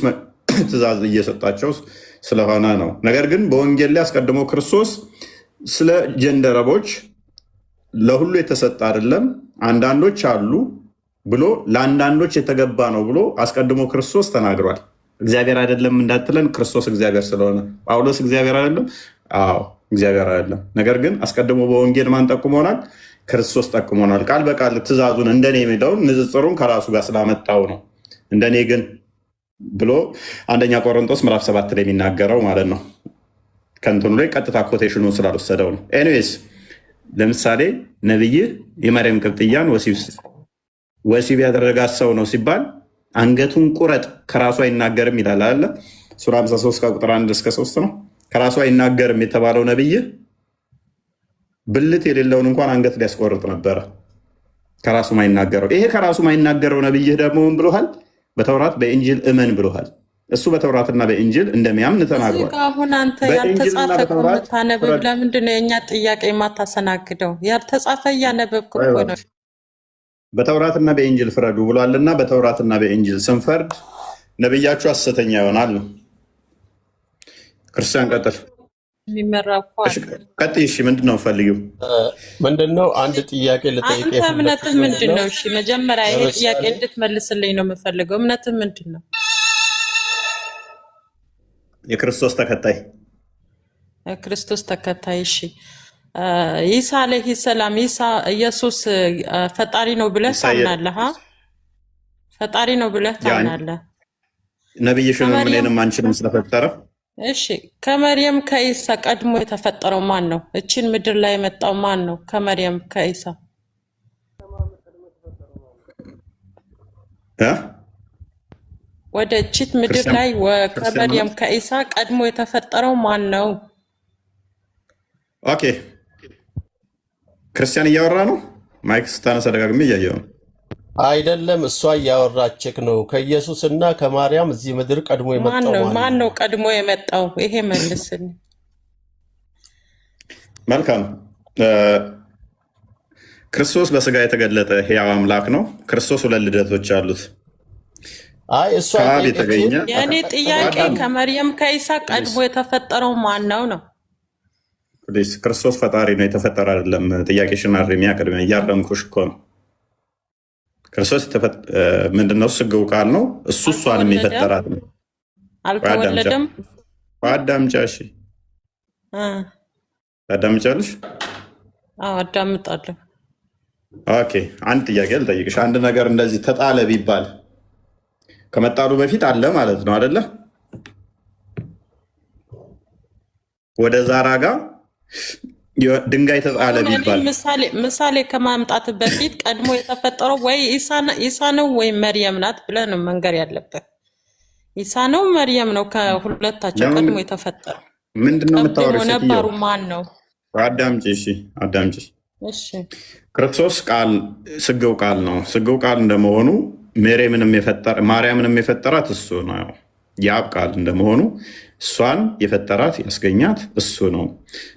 ትእዛዝ እየሰጣቸው ስለሆነ ነው። ነገር ግን በወንጌል ላይ አስቀድሞ ክርስቶስ ስለ ጀንደረቦች ለሁሉ የተሰጠ አይደለም፣ አንዳንዶች አሉ ብሎ ለአንዳንዶች የተገባ ነው ብሎ አስቀድሞ ክርስቶስ ተናግሯል። እግዚአብሔር አይደለም እንዳትለን፣ ክርስቶስ እግዚአብሔር ስለሆነ። ጳውሎስ እግዚአብሔር አይደለም? አዎ እግዚአብሔር አይደለም። ነገር ግን አስቀድሞ በወንጌል ማን ጠቁሞናል? ክርስቶስ ጠቁሞናል። ቃል በቃል ትእዛዙን እንደኔ የሚለውን ንጽጽሩን ከራሱ ጋር ስላመጣው ነው። እንደኔ ግን ብሎ አንደኛ ቆሮንቶስ ምዕራፍ 7 ላይ የሚናገረው ማለት ነው። ከንትኑ ላይ ቀጥታ ኮቴሽኑን ስላልወሰደው ነው። ኤኒዌይስ ለምሳሌ ነብይህ የመርየም ቅብጥያን ወሲብ ያደረጋት ሰው ነው ሲባል አንገቱን ቁረጥ ከራሱ አይናገርም ይላል አለ ሱራ 53 ከቁጥር 1 እስከ 3 ነው። ከራሱ አይናገርም የተባለው ነብይህ ብልት የሌለውን እንኳን አንገት ሊያስቆርጥ ነበረ። ከራሱ ማይናገረው ይሄ ከራሱ ማይናገረው ነብይህ ደግሞ ምን ብሎሃል? በተውራት በኢንጂል እመን ብሎሃል። እሱ በተውራትና በኢንጂል እንደሚያምን ተናግሯል። አሁን አንተ ያልተጻፈ ከምታነብብ ለምንድን ነው የእኛ ጥያቄ የማታሰናግደው? ያልተጻፈ እያነበብክ እኮ ነው። በተውራትና በኢንጂል ፍረዱ ብሏልና በተውራትና በኢንጂል ስንፈርድ ነብያችሁ ሐሰተኛ ይሆናል ነው። ክርስቲያን ቀጥል ቀጥይ። እሺ ምንድን ነው ፈልጊው? ምንድን ነው አንድ ጥያቄ ልጠይቅ። አንተ እምነትህ ምንድን ነው? እሺ መጀመሪያ ይሄ ጥያቄ እንድትመልስልኝ ነው የምፈልገው። እምነትህ ምንድን ነው? የክርስቶስ ተከታይ። ክርስቶስ ተከታይ። እሺ ኢሳ አለይሂ ሰላም ኢየሱስ ፈጣሪ ነው ብለህ ታምናለህ? ፈጣሪ ነው ብለህ ታምናለህ? ነብይሽንም እኔንም አንቺንም ስለፈጠረ። እሺ ከመርየም ከኢሳ ቀድሞ የተፈጠረው ማን ነው? እቺን ምድር ላይ የመጣው ማን ነው? ከመርየም ከኢሳ ወደ እቺት ምድር ላይ ከመርየም ከኢሳ ቀድሞ የተፈጠረው ማን ነው? ኦኬ ክርስቲያን እያወራ ነው። ማይክ ስታነሳ ደጋግሜ እያየው ነው። አይደለም እሷ እያወራችክ ነው። ከኢየሱስ እና ከማርያም እዚህ ምድር ቀድሞ የመጣው ማን ነው? ቀድሞ የመጣው ይሄ መልስልኝ። መልካም። ክርስቶስ በስጋ የተገለጠ ሕያው አምላክ ነው። ክርስቶስ ሁለት ልደቶች አሉት። አይ እሷ የተገኘ የኔ ጥያቄ ከመርየም ከኢሳ ቀድሞ የተፈጠረው ማን ነው ነው? ክርስቶስ ፈጣሪ ነው፣ የተፈጠረ አይደለም። ጥያቄሽን አርሚያ ቅድሚያ እያረምኩሽ እኮ ነው። ክርስቶስ ምንድነው? ስግው ቃል ነው እሱ። እሷንም የፈጠራት ነው። አልተወለደም። አዳምጫ። እሺ ታዳምጫለሽ? አዳምጣለሁ። ኦኬ፣ አንድ ጥያቄ ልጠይቅሽ። አንድ ነገር እንደዚህ ተጣለ ቢባል ከመጣሉ በፊት አለ ማለት ነው አይደለ? ወደ ዛራ ጋር ድንጋይ ተጣለ ቢባል ምሳሌ ከማምጣት በፊት ቀድሞ የተፈጠረው ወይ ኢሳ ነው ወይ መርየም ናት ብለህ ነው መንገር ያለበት። ኢሳ ነው መርየም ነው ከሁለታቸው ቀድሞ የተፈጠረው። ምንድነው የምታወሪው? ነባሩ ማን ነው? አዳምጪ። እሺ አዳምጪ። እሺ ክርስቶስ ቃል ስግው ቃል ነው። ስግው ቃል እንደመሆኑ ማርያምንም የፈጠራት እሱ ነው። የአብ ቃል እንደመሆኑ እሷን የፈጠራት ያስገኛት እሱ ነው።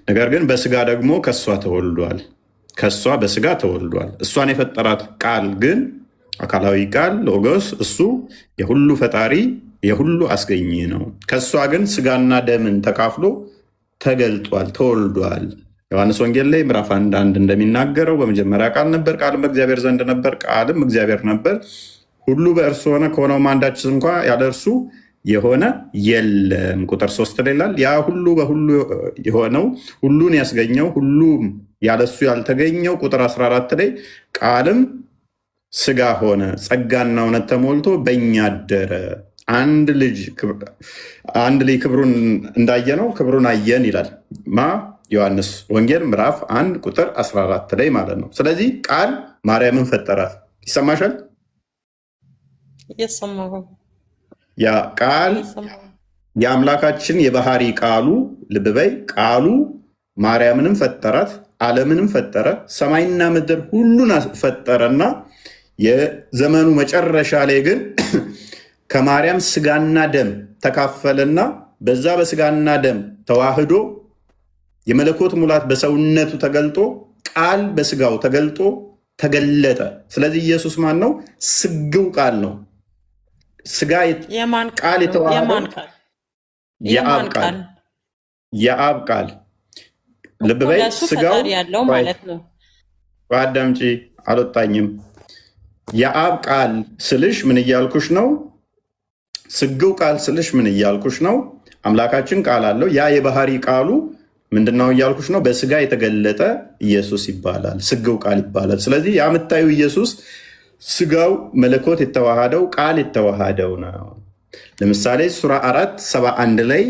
ነገር ግን በስጋ ደግሞ ከእሷ ተወልዷል። ከእሷ በስጋ ተወልዷል። እሷን የፈጠራት ቃል ግን አካላዊ ቃል ሎጎስ፣ እሱ የሁሉ ፈጣሪ የሁሉ አስገኝ ነው። ከእሷ ግን ስጋና ደምን ተካፍሎ ተገልጧል፣ ተወልዷል። ዮሐንስ ወንጌል ላይ ምዕራፍ 1 እንደሚናገረው በመጀመሪያ ቃል ነበር፣ ቃልም በእግዚአብሔር ዘንድ ነበር፣ ቃልም እግዚአብሔር ነበር። ሁሉ በእርሱ ሆነ፣ ከሆነውም አንዳች እንኳ ያለ እርሱ የሆነ የለም። ቁጥር 3 ላይ ይላል ያ ሁሉ በሁሉ የሆነው ሁሉን ያስገኘው ሁሉም ያለሱ ያልተገኘው። ቁጥር 14 ላይ ቃልም ስጋ ሆነ ጸጋና እውነት ተሞልቶ በእኛ አደረ። አንድ ልጅ ክብሩን እንዳየነው ክብሩን አየን ይላል ዮሐንስ ወንጌል ምዕራፍ 1 ቁጥር 14 ላይ ማለት ነው። ስለዚህ ቃል ማርያምን ፈጠራት። ይሰማሻል? ያ ቃል የአምላካችን የባህሪ ቃሉ ልብ በይ፣ ቃሉ ማርያምንም ፈጠራት፣ ዓለምንም ፈጠረ፣ ሰማይና ምድር ሁሉን ፈጠረና የዘመኑ መጨረሻ ላይ ግን ከማርያም ስጋና ደም ተካፈለና በዛ በስጋና ደም ተዋህዶ የመለኮት ሙላት በሰውነቱ ተገልጦ ቃል በስጋው ተገልጦ ተገለጠ። ስለዚህ ኢየሱስ ማን ነው? ስግው ቃል ነው። ስጋ ቃል የተዋህደው የአብ ቃል ልብ በይ። ስጋው ያለው ማለት ነው። አዳምጪ፣ አልወጣኝም። የአብ ቃል ስልሽ ምን እያልኩሽ ነው? ስግው ቃል ስልሽ ምን እያልኩሽ ነው? አምላካችን ቃል አለው። ያ የባህሪ ቃሉ ምንድነው እያልኩሽ ነው? በስጋ የተገለጠ ኢየሱስ ይባላል፣ ስግው ቃል ይባላል። ስለዚህ ያ የምታዩ ኢየሱስ ስጋው መለኮት የተዋሃደው ቃል የተዋሃደው ነው። ለምሳሌ ሱራ 4:71 ላይ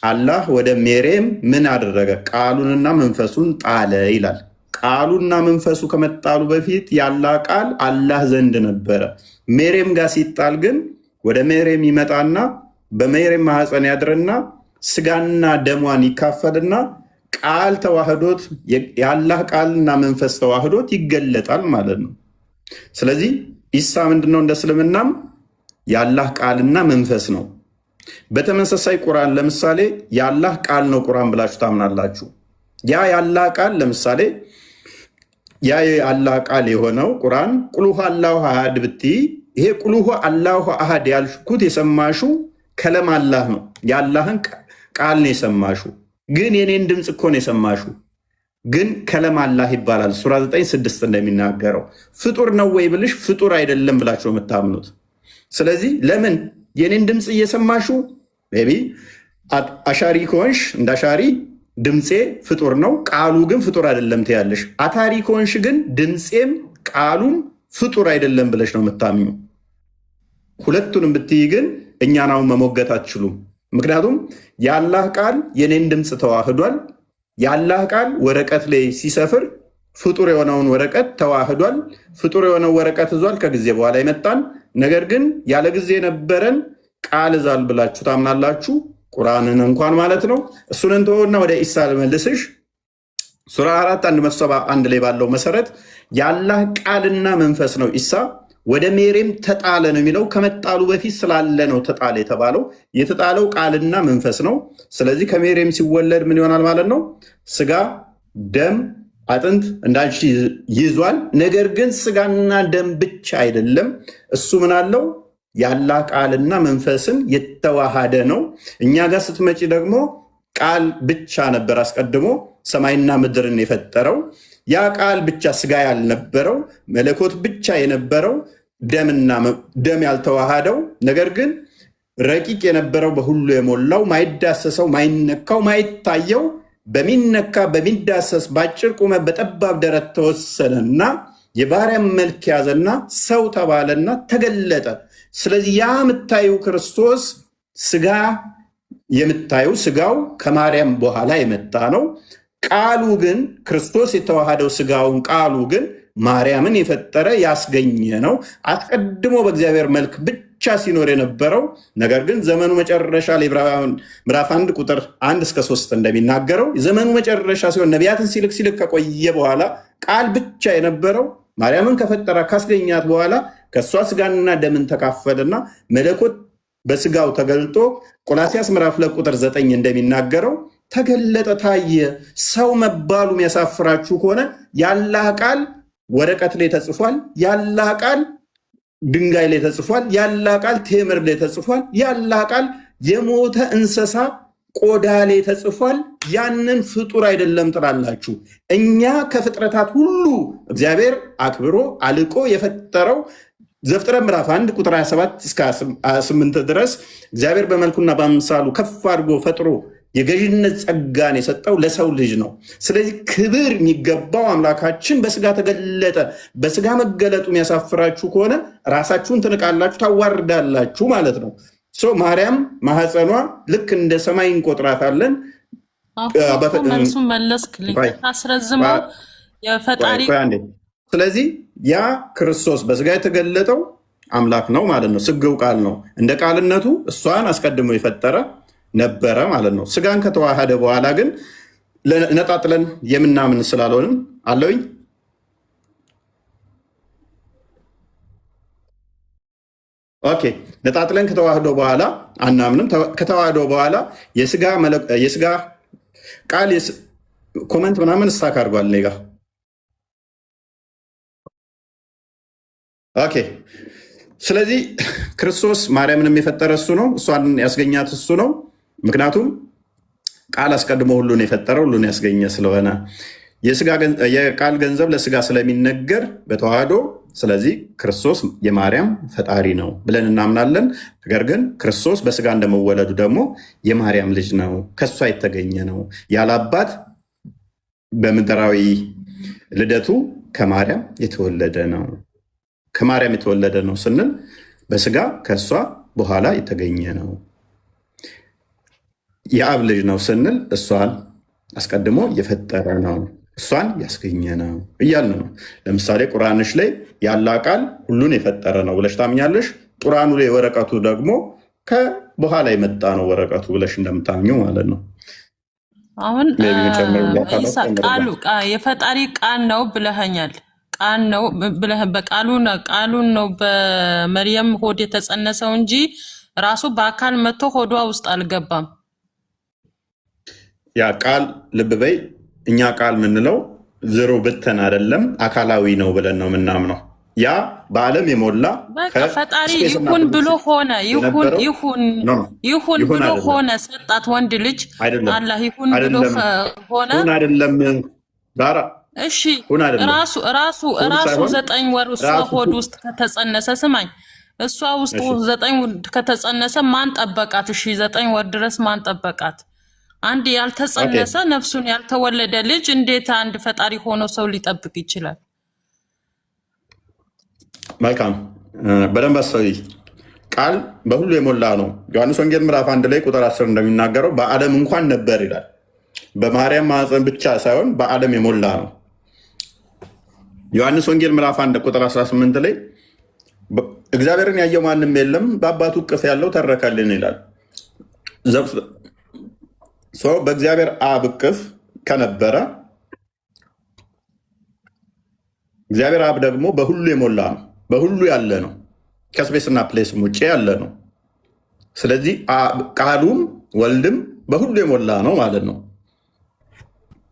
አላህ ወደ ሜሬም ምን አደረገ? ቃሉንና መንፈሱን ጣለ ይላል። ቃሉና መንፈሱ ከመጣሉ በፊት ያላ ቃል አላህ ዘንድ ነበረ። ሜሬም ጋር ሲጣል ግን ወደ ሜሬም ይመጣና በሜሬም ማህፀን ያድርና ስጋና ደሟን ይካፈልና ቃል ተዋህዶት የአላህ ቃልና መንፈስ ተዋህዶት ይገለጣል ማለት ነው። ስለዚህ ኢሳ ምንድነው? እንደ እስልምናም የአላህ ቃልና መንፈስ ነው። በተመሳሳይ ቁርአን ለምሳሌ የአላህ ቃል ነው ቁርአን ብላችሁ ታምናላችሁ። ያ የአላህ ቃል ለምሳሌ ያ የአላህ ቃል የሆነው ቁርአን ቁልሁ አላሁ አሃድ ብትይ ይሄ ቁልሁ አላሁ አሃድ ያልኩት የሰማሹ ከለም አላህ ነው። የአላህን ቃል ነው የሰማሹ። ግን የኔን ድምፅ እኮ ነው የሰማሹ። ግን ከለም አላህ ይባላል። ሱራ 9:6 እንደሚናገረው ፍጡር ነው ወይ ብልሽ ፍጡር አይደለም ብላችሁ የምታምኑት። ስለዚህ ለምን የኔን ድምፅ እየሰማሹ ቢ አሻሪ ከሆንሽ እንደ አሻሪ ድምፄ ፍጡር ነው ቃሉ ግን ፍጡር አይደለም ትያለሽ። አታሪ ከሆንሽ ግን ድምፄም ቃሉም ፍጡር አይደለም ብለሽ ነው የምታምኙ። ሁለቱንም ብትይ ግን እኛን አሁን መሞገት አትችሉም። ምክንያቱም የአላህ ቃል የኔን ድምፅ ተዋህዷል። የአላህ ቃል ወረቀት ላይ ሲሰፍር ፍጡር የሆነውን ወረቀት ተዋህዷል። ፍጡር የሆነው ወረቀት እዟል፣ ከጊዜ በኋላ ይመጣን። ነገር ግን ያለ ጊዜ የነበረን ቃል እዛል ብላችሁ ታምናላችሁ፣ ቁርአንን እንኳን ማለት ነው። እሱን እንተወና ወደ ኢሳ ልመልስሽ። ሱራ 4:171 ላይ ባለው መሰረት የአላህ ቃልና መንፈስ ነው ኢሳ። ወደ ሜሬም ተጣለ ነው የሚለው። ከመጣሉ በፊት ስላለ ነው ተጣለ የተባለው። የተጣለው ቃልና መንፈስ ነው። ስለዚህ ከሜሬም ሲወለድ ምን ይሆናል ማለት ነው? ስጋ፣ ደም፣ አጥንት እንዳንቺ ይዟል። ነገር ግን ስጋና ደም ብቻ አይደለም። እሱ ምን አለው? ያላ ቃልና መንፈስን የተዋሃደ ነው። እኛ ጋር ስትመጪ ደግሞ ቃል ብቻ ነበር አስቀድሞ ሰማይና ምድርን የፈጠረው። ያ ቃል ብቻ ስጋ ያልነበረው መለኮት ብቻ የነበረው ደም ያልተዋሃደው ነገር ግን ረቂቅ የነበረው በሁሉ የሞላው ማይዳሰሰው ማይነካው ማይታየው በሚነካ በሚዳሰስ በአጭር ቁመት በጠባብ ደረት ተወሰነና የባሪያም መልክ ያዘና ሰው ተባለና ተገለጠ። ስለዚህ ያ የምታዩ ክርስቶስ ስጋ የምታዩ ስጋው ከማርያም በኋላ የመጣ ነው። ቃሉ ግን ክርስቶስ የተዋሃደው ስጋውን ቃሉ ግን ማርያምን የፈጠረ ያስገኘ ነው። አስቀድሞ በእግዚአብሔር መልክ ብቻ ሲኖር የነበረው ነገር ግን ዘመኑ መጨረሻ ላይ ምዕራፍ 1 ቁጥር 1 እስከ 3 እንደሚናገረው ዘመኑ መጨረሻ ሲሆን ነቢያትን ሲልክ ከቆየ በኋላ ቃል ብቻ የነበረው ማርያምን ከፈጠራ ካስገኛት በኋላ ከእሷ ስጋንና ደምን ተካፈለና መለኮት በስጋው ተገልጦ ቆላስይስ ምዕራፍ 2 ቁጥር 9 እንደሚናገረው ተገለጠ፣ ታየ። ሰው መባሉ የሚያሳፍራችሁ ከሆነ ያላህ ቃል ወረቀት ላይ ተጽፏል። ያላህ ቃል ድንጋይ ላይ ተጽፏል። ያላህ ቃል ቴምር ላይ ተጽፏል። ያላህ ቃል የሞተ እንስሳ ቆዳ ላይ ተጽፏል። ያንን ፍጡር አይደለም ትላላችሁ። እኛ ከፍጥረታት ሁሉ እግዚአብሔር አክብሮ አልቆ የፈጠረው ዘፍጥረት ምዕራፍ 1 ቁጥር 27 እስከ 28 ድረስ እግዚአብሔር በመልኩና በአምሳሉ ከፍ አድርጎ ፈጥሮ የገዥነት ጸጋን የሰጠው ለሰው ልጅ ነው። ስለዚህ ክብር የሚገባው አምላካችን በስጋ ተገለጠ። በስጋ መገለጡ የሚያሳፍራችሁ ከሆነ ራሳችሁን ትንቃላችሁ፣ ታዋርዳላችሁ ማለት ነው። ማርያም ማህፀኗ ልክ እንደ ሰማይ እንቆጥራታለን። መልሱን መለስክልኝ፣ አስረዝመው የፈጣሪ። ስለዚህ ያ ክርስቶስ በስጋ የተገለጠው አምላክ ነው ማለት ነው። ስግው ቃል ነው። እንደ ቃልነቱ እሷን አስቀድሞ የፈጠረ ነበረ ማለት ነው። ስጋን ከተዋሃደ በኋላ ግን ነጣጥለን የምናምን ስላልሆንም አለውኝ ኦኬ። ነጣጥለን ከተዋህዶ በኋላ አናምንም። ከተዋህዶ በኋላ የስጋ ቃል ኮመንት ምናምን ስታክ አድርጓል እኔ ጋ። ኦኬ። ስለዚህ ክርስቶስ ማርያምንም የፈጠረ እሱ ነው፣ እሷን ያስገኛት እሱ ነው። ምክንያቱም ቃል አስቀድሞ ሁሉን የፈጠረ ሁሉን ያስገኘ ስለሆነ የቃል ገንዘብ ለስጋ ስለሚነገር በተዋህዶ ስለዚህ ክርስቶስ የማርያም ፈጣሪ ነው ብለን እናምናለን። ነገር ግን ክርስቶስ በስጋ እንደመወለዱ ደግሞ የማርያም ልጅ ነው፣ ከሷ የተገኘ ነው። ያለ አባት በምድራዊ ልደቱ ከማርያም የተወለደ ነው። ከማርያም የተወለደ ነው ስንል በስጋ ከእሷ በኋላ የተገኘ ነው። የአብ ልጅ ነው ስንል እሷን አስቀድሞ የፈጠረ ነው፣ እሷን ያስገኘ ነው እያልን ነው። ለምሳሌ ቁርአንሽ ላይ ያላ ቃል ሁሉን የፈጠረ ነው ብለሽ ታምኛለሽ። ቁርአኑ ላይ ወረቀቱ ደግሞ በኋላ የመጣ ነው ወረቀቱ ብለሽ እንደምታምኙ ማለት ነው። አሁን ቃሉ የፈጣሪ ቃል ነው ብለኸኛል። ቃል ነው ብለህ ቃሉን ነው በመርየም ሆድ የተጸነሰው እንጂ ራሱ በአካል መጥቶ ሆዷ ውስጥ አልገባም። ያ ቃል ልብ በይ፣ እኛ ቃል የምንለው ዝሮ ብተን አይደለም፣ አካላዊ ነው ብለን ነው የምናምነው። ያ በዓለም የሞላ ፈጣሪ ይሁን ብሎ ሆነ። ይሁን ብሎ ሆነ፣ ሰጣት ወንድ ልጅ አላህ ይሁን ብሎ ሆነ አይደለም ጋራ። እሺ ራሱ 9 ወር እሷ ሆድ ውስጥ ከተጸነሰ፣ ስማኝ፣ እሷ ውስጥ 9 ወር ከተጸነሰ ማን ጠበቃት? እሺ 9 ወር ድረስ ማን ጠበቃት? አንድ ያልተጸነሰ ነፍሱን ያልተወለደ ልጅ እንዴት አንድ ፈጣሪ ሆኖ ሰው ሊጠብቅ ይችላል? መልካም፣ በደንብ አስተውይ። ቃል በሁሉ የሞላ ነው። ዮሐንስ ወንጌል ምዕራፍ 1 ላይ ቁጥር 10 እንደሚናገረው በዓለም እንኳን ነበር ይላል። በማርያም ማህፀን ብቻ ሳይሆን በዓለም የሞላ ነው። ዮሐንስ ወንጌል ምዕራፍ 1 ቁጥር 18 ላይ እግዚአብሔርን ያየው ማንም የለም፣ በአባቱ እቅፍ ያለው ተረከልን ይላል። በእግዚአብሔር አብ እቅፍ ከነበረ እግዚአብሔር አብ ደግሞ በሁሉ የሞላ ነው፣ በሁሉ ያለ ነው፣ ከስፔስና ፕሌስም ውጭ ያለ ነው። ስለዚህ ቃሉም ወልድም በሁሉ የሞላ ነው ማለት ነው።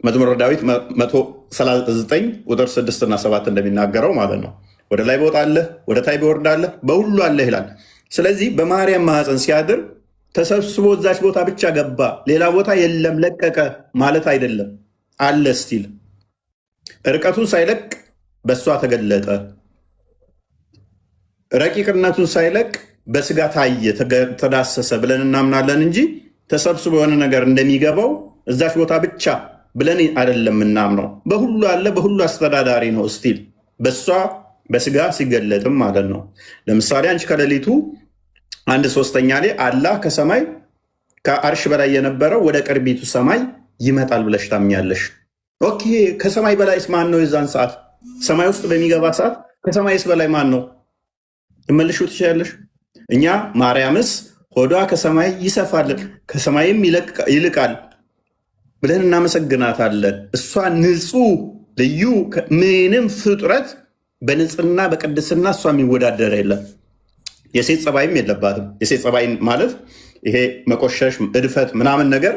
መዝሙረ ዳዊት 139 ቁጥር 6 እና 7 እንደሚናገረው ማለት ነው። ወደ ላይ በወጣለህ ወደ ታይ በወርዳለህ በሁሉ አለህ ይላል። ስለዚህ በማርያም ማህፀን ሲያድር ተሰብስቦ እዛች ቦታ ብቻ ገባ፣ ሌላ ቦታ የለም ለቀቀ ማለት አይደለም። አለ ስቲል እርቀቱን ሳይለቅ በእሷ ተገለጠ። ረቂቅነቱን ሳይለቅ በስጋ ታየ ተዳሰሰ ብለን እናምናለን እንጂ ተሰብስቦ የሆነ ነገር እንደሚገባው እዛች ቦታ ብቻ ብለን አይደለም እናምነው። በሁሉ አለ፣ በሁሉ አስተዳዳሪ ነው። ስቲል በሷ በስጋ ሲገለጥም ማለት ነው። ለምሳሌ አንቺ ከሌሊቱ 1/3 ላይ አላህ ከሰማይ ከአርሽ በላይ የነበረው ወደ ቅርቢቱ ሰማይ ይመጣል ብለሽ ታምኛለሽ። ኦኬ፣ ከሰማይ በላይስ ማን ነው? የዛን ሰዓት ሰማይ ውስጥ በሚገባ ሰዓት ከሰማይስ በላይ ማን ነው? ትመልሹ ትችላለሽ። እኛ ማርያምስ ሆዷ ከሰማይ ይሰፋል ከሰማይም ይልቃል ብለን እናመሰግናታለን። እሷ ንጹህ ልዩ ምንም ፍጥረት በንጽህና በቅድስና እሷ የሚወዳደር የለም። የሴት ጸባይም የለባትም። የሴት ጸባይ ማለት ይሄ መቆሸሽ፣ እድፈት ምናምን ነገር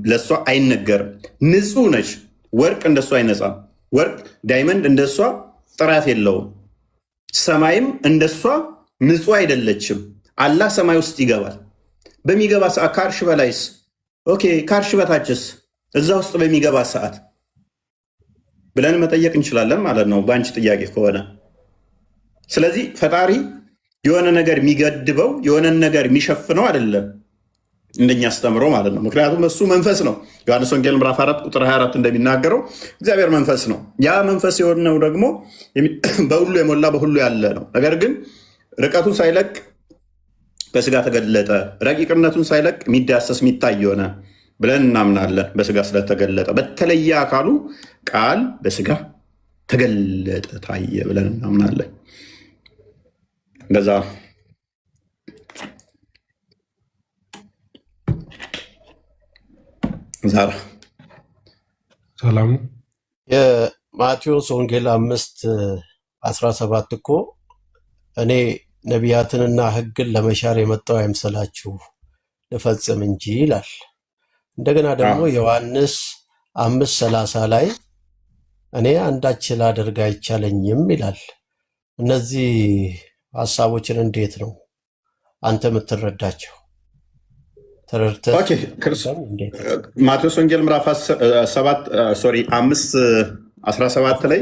ለእሷ አይነገርም። ንጹህ ነች። ወርቅ እንደሷ አይነጻም። ወርቅ ዳይመንድ እንደሷ ጥራት የለውም። ሰማይም እንደሷ ንጹህ አይደለችም። አላህ ሰማይ ውስጥ ይገባል። በሚገባ ሰዓት ከአርሽ በላይስ? ኦኬ፣ ከአርሽ በታችስ? እዛ ውስጥ በሚገባ ሰዓት ብለን መጠየቅ እንችላለን ማለት ነው፣ በአንቺ ጥያቄ ከሆነ። ስለዚህ ፈጣሪ የሆነ ነገር የሚገድበው የሆነን ነገር የሚሸፍነው አይደለም፣ እንደኛ አስተምሮ ማለት ነው። ምክንያቱም እሱ መንፈስ ነው። ዮሐንስ ወንጌል ምዕራፍ 4 ቁጥር 24 እንደሚናገረው እግዚአብሔር መንፈስ ነው። ያ መንፈስ የሆነው ደግሞ በሁሉ የሞላ በሁሉ ያለ ነው። ነገር ግን ርቀቱን ሳይለቅ በስጋ ተገለጠ፣ ረቂቅነቱን ሳይለቅ የሚዳሰስ የሚታይ ሆነ ብለን እናምናለን። በስጋ ስለተገለጠ በተለየ አካሉ ቃል በስጋ ተገለጠ ታየ ብለን እናምናለን። እንደዛ ዛራ ሰላም የማቴዎስ ወንጌል 5:17 እኮ እኔ ነቢያትንና ሕግን ለመሻር የመጣው አይምሰላችሁ ልፈጽም እንጂ ይላል። እንደገና ደግሞ ዮሐንስ 5:30 ላይ እኔ አንዳች ላደርግ አይቻለኝም ይላል። እነዚህ ሀሳቦችን እንዴት ነው አንተ የምትረዳቸው? ማቴዎስ ወንጌል ምዕራፍ 5:17 ላይ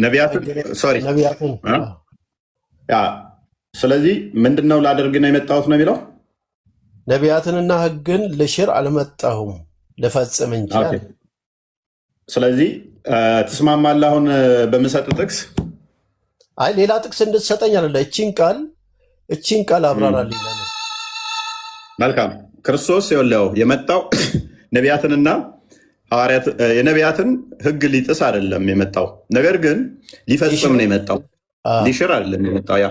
ነቢያትን ስለዚህ ምንድነው ላደርግ ነው የመጣሁት ነው የሚለው። ነቢያትንና ሕግን ልሽር አልመጣሁም ልፈጽም እንጂ። ስለዚህ ትስማማለህ? አሁን በምሰጥ ጥቅስ አይ ሌላ ጥቅስ እንድትሰጠኝ አለ። እቺን ቃል አብራራልኝ። መልካም። ክርስቶስ ይኸውልህ የመጣው ነቢያትንና ሐዋርያት የነቢያትን ሕግ ሊጥስ አይደለም የመጣው፣ ነገር ግን ሊፈጽም ነው የመጣው፣ ሊሽር አይደለም የመጣው። ያ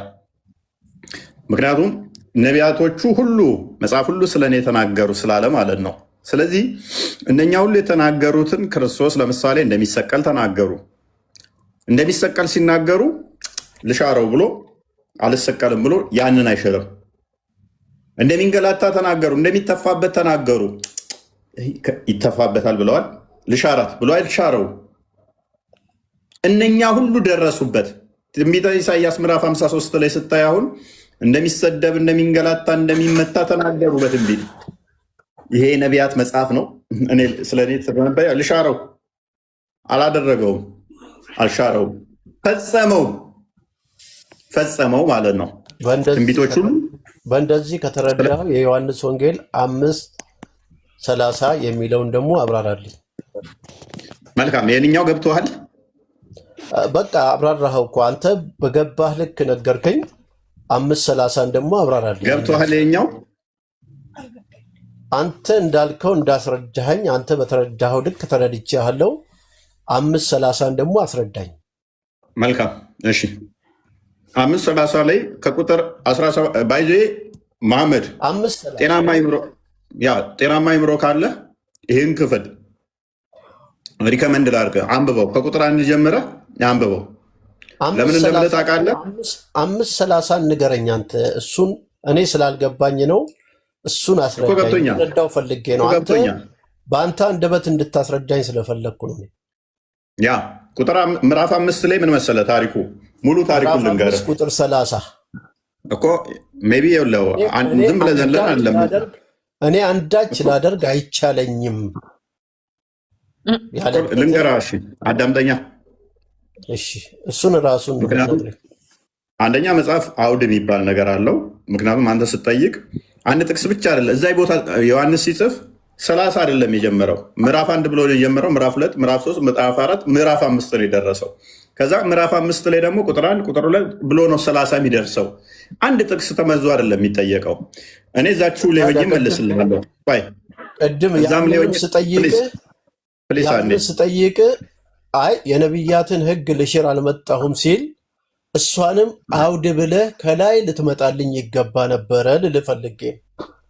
ምክንያቱም ነቢያቶቹ ሁሉ መጽሐፍ ሁሉ ስለኔ የተናገሩ ስላለ ማለት ነው። ስለዚህ እነኛ ሁሉ የተናገሩትን ክርስቶስ ለምሳሌ እንደሚሰቀል ተናገሩ። እንደሚሰቀል ሲናገሩ ልሻረው ብሎ አልሰቀልም ብሎ ያንን አይሽርም። እንደሚንገላታ ተናገሩ፣ እንደሚተፋበት ተናገሩ። ይተፋበታል ብለዋል፣ ልሻራት ብሎ አይልሻረው። እነኛ ሁሉ ደረሱበት። ትንቢተ ኢሳይያስ ምዕራፍ 53 ላይ ስታይ አሁን እንደሚሰደብ፣ እንደሚንገላታ፣ እንደሚመታ ተናገሩ በትንቢት። ይሄ ነቢያት መጽሐፍ ነው። እኔ ስለኔ ተነበየ ልሻረው አላደረገውም፣ አልሻረውም፣ ፈጸመው ማለት ነው። ትንቢቶች ሁሉ በእንደዚህ ከተረዳው የዮሐንስ ወንጌል 5:30 የሚለውን ደግሞ አብራራልኝ። መልካም። ይህንኛው ገብቶሃል? በቃ አብራራኸው እኮ አንተ በገባህ ልክ ነገርከኝ። 5:30 ደግሞ አብራራልኝ። ገብቶሃል? ይኸኛው አንተ እንዳልከው እንዳስረዳኸኝ አንተ በተረዳኸው ልክ ተረድቼሃለሁ። 5:30 ደግሞ አስረዳኝ። መልካም እሺ። 5:30 ላይ ከቁጥር 17 ባይዜ መሐመድ ጤናማ አይምሮ ካለ ይህን ክፍል ሪከመንድ ላድርግህ፣ አንብበው። ከቁጥር 1 ጀምረህ አንብበው። ለምን እንደምልህ ታውቃለህ? 5:30 ንገረኝ አንተ። እሱን እኔ ስላልገባኝ ነው። እሱን አስረዳኝ። ረዳው ፈልጌ ነው። አንተ በአንተ አንደበት እንድታስረዳኝ ስለፈለግኩ ነው። ያ ቁጥር ምዕራፍ 5 ላይ ምን መሰለህ ታሪኩ፣ ሙሉ ታሪኩን ልንገርህ። ቁጥር 30 እኮ ሜይ ቢ የለው ዝም ብለህ ዘለን አለም። እኔ አንዳች ላደርግ አይቻለኝም ልንገርህ። እሺ አዳምጠኛ። እሺ እሱን ራሱን ነው ምክንያቱም የምትነግረኝ። አንደኛ መጽሐፍ አውድ የሚባል ነገር አለው። ምክንያቱም አንተ ስትጠይቅ አንድ ጥቅስ ብቻ አይደለም እዛ ቦታ ዮሐንስ ሲጽፍ 30 አይደለም የጀመረው ምዕራፍ 1 ብሎ የጀመረው ምዕራፍ 2 ምዕራፍ 3 ምዕራፍ 4 ምዕራፍ 5 ላይ ደረሰው። ከዛ ምዕራፍ 5 ላይ ደግሞ ቁጥር 1 ቁጥር 2 ብሎ ነው 30 የሚደርሰው። አንድ ጥቅስ ተመዞ አይደለም የሚጠየቀው። እኔ እዛችሁ ላይ ሆኜ መልስልሃለሁ። ቆይ ቅድም እዛም ላይ ሆኜ ስጠይቅ አይ የነቢያትን ሕግ ልሽር አልመጣሁም ሲል እሷንም አውድ ብለህ ከላይ ልትመጣልኝ ይገባ ነበረ ልልህ ፈልጌ